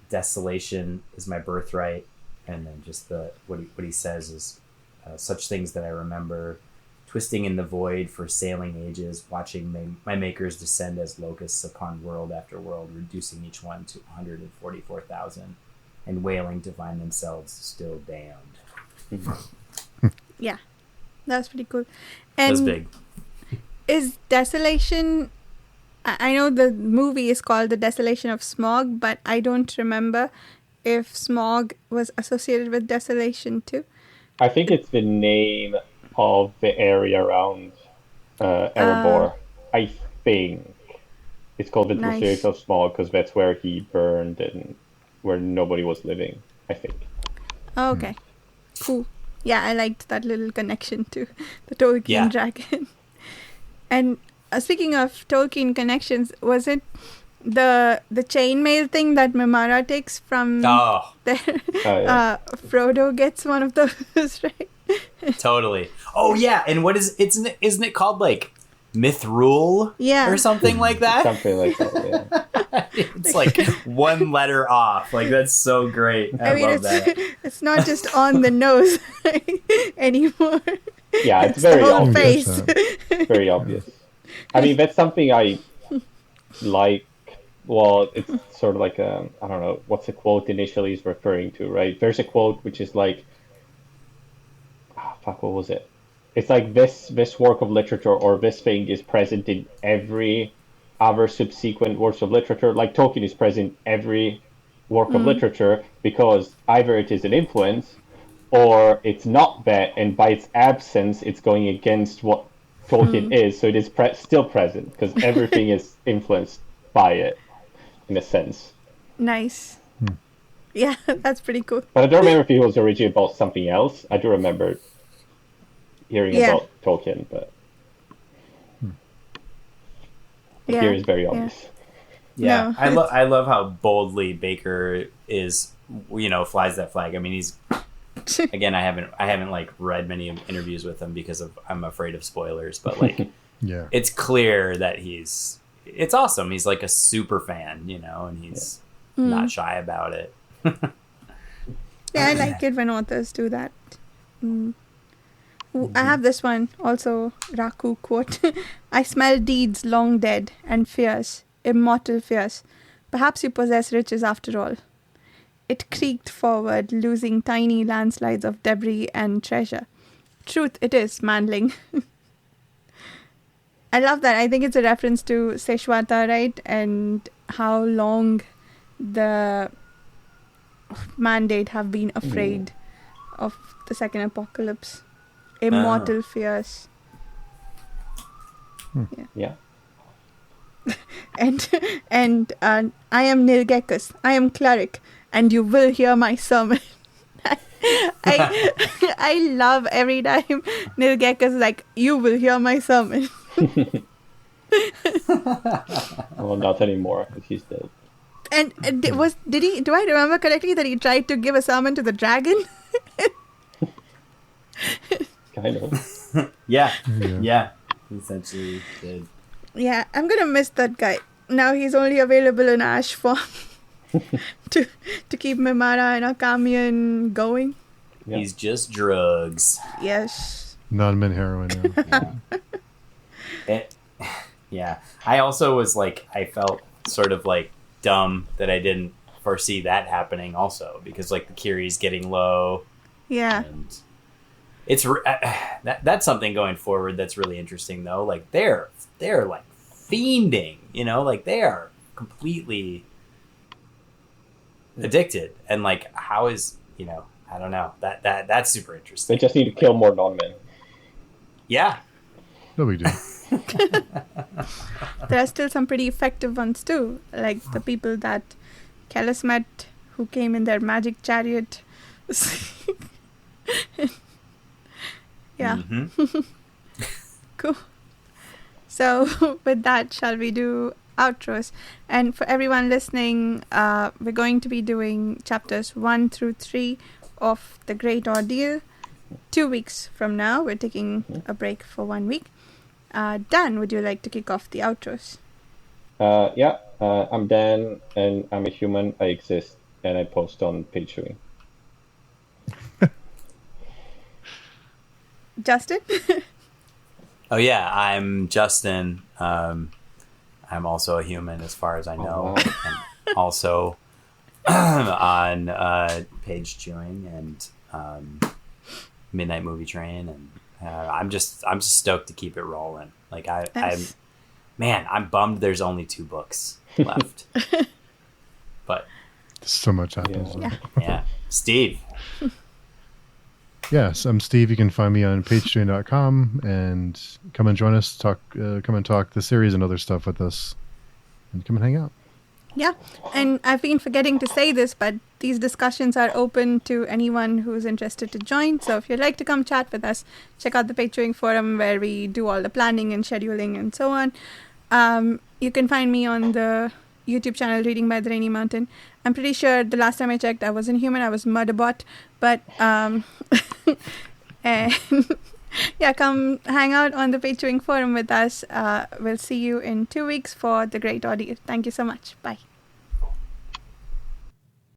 desolation is my birthright, and then just what he says is such things that I remember, twisting in the void for sailing ages, watching my makers descend as locusts upon world after world, reducing each one to 144,000, and wailing to find themselves still damned. Yeah, that's pretty cool. And that's big. Is desolation? I know the movie is called The Desolation of Smog, but I don't remember if Smog was associated with desolation too. I think it's the name of the area around Erebor. I think it's called the Desolation of Smog because that's where he burned and where nobody was living, I think. Oh, okay. Cool. Yeah, I liked that little connection to the Tolkien dragon. And speaking of Tolkien connections, was it the chainmail thing that Mimara takes from Frodo gets one of those, right? Totally. Oh yeah, and isn't it called like Mithril? Yeah. Or something like that? Something like that, yeah. It's like one letter off. Like, that's so great. I love that. It's not just on the nose anymore. Yeah, it's It's the very whole obvious. face. Very obvious. I mean, that's something I like. Well, it's sort of like I don't know what's the quote initially is referring to, right? There's a quote which is like, fuck, what was it? It's like this work of literature or this thing is present in every other subsequent works of literature. Like Tolkien is present in every work of literature because either it is an influence or it's not that, and by its absence, it's going against what Tolkien is. So it is still present because everything is influenced by it, in a sense. Nice. Yeah, that's pretty cool. But I don't remember if it was originally about something else. I do remember hearing about Tolkien, but here is very obvious. Yeah, No. I love how boldly Bakker is, flies that flag. I mean, he's again, I haven't like read many interviews with him because I'm afraid of spoilers, but like Yeah. it's clear that it's awesome. He's like a super fan, and he's not shy about it. Yeah, I like it when authors do that. I have this one also, Raku quote. I smell deeds long dead and fierce, immortal fierce. Perhaps you possess riches after all. It creaked forward, losing tiny landslides of debris and treasure. Truth it is, manling. I love that. I think it's a reference to Seshwata, right? And how long the Mandate have been afraid of the second apocalypse. Immortal fears. Yeah. And I am Nilgekus. I am cleric, and you will hear my sermon. I love every time Nilgekus is like, you will hear my sermon. Well, not anymore because he's dead. And do I remember correctly that he tried to give a sermon to the dragon? Kind of. Yeah. Essentially did. Yeah, I'm gonna miss that guy. Now he's only available in ash form to keep Mimara and Akamian going. Yeah. He's just drugs. Yes. Non-mint heroin. Yeah. Yeah. I also was like, I felt sort of like dumb that I didn't foresee that happening also, because like the Kiri's getting low. Yeah. And it's that's something going forward that's really interesting though. Like they're like fiending, like they are completely addicted, and like how is I don't know, that's super interesting. They just need to kill more non-men. Yeah. No big deal. There are still some pretty effective ones too, like the people that Kellis met who came in their magic chariot. Yeah. Mm-hmm. Cool. So with that, shall we do outros? And for everyone listening, we're going to be doing chapters 1 through 3 of The Great Ordeal. 2 weeks from now, we're taking a break for 1 week. Dan, would you like to kick off the outros? I'm Dan, and I'm a human. I exist, and I post on Patreon. Justin? Oh yeah, I'm Justin. I'm also a human, as far as I know. wow. I'm also on Page Chewing and Midnight Movie Train, and I'm just stoked to keep it rolling. Like I'm bummed there's only 2 books left. But So much happens. Yeah. yeah, Steve. Yes, I'm Steve. You can find me on patreon.com and come and join us. Come and talk the series and other stuff with us, and come and hang out. Yeah, and I've been forgetting to say this, but these discussions are open to anyone who's interested to join. So if you'd like to come chat with us, check out the Patreon forum where we do all the planning and scheduling and so on. You can find me on the YouTube channel Reading by the Rainy Mountain. I'm pretty sure the last time I checked, I wasn't human, I was Murderbot. But and yeah, come hang out on the Patreon forum with us. We'll see you in 2 weeks for The Great Ordeal. Thank you so much. Bye.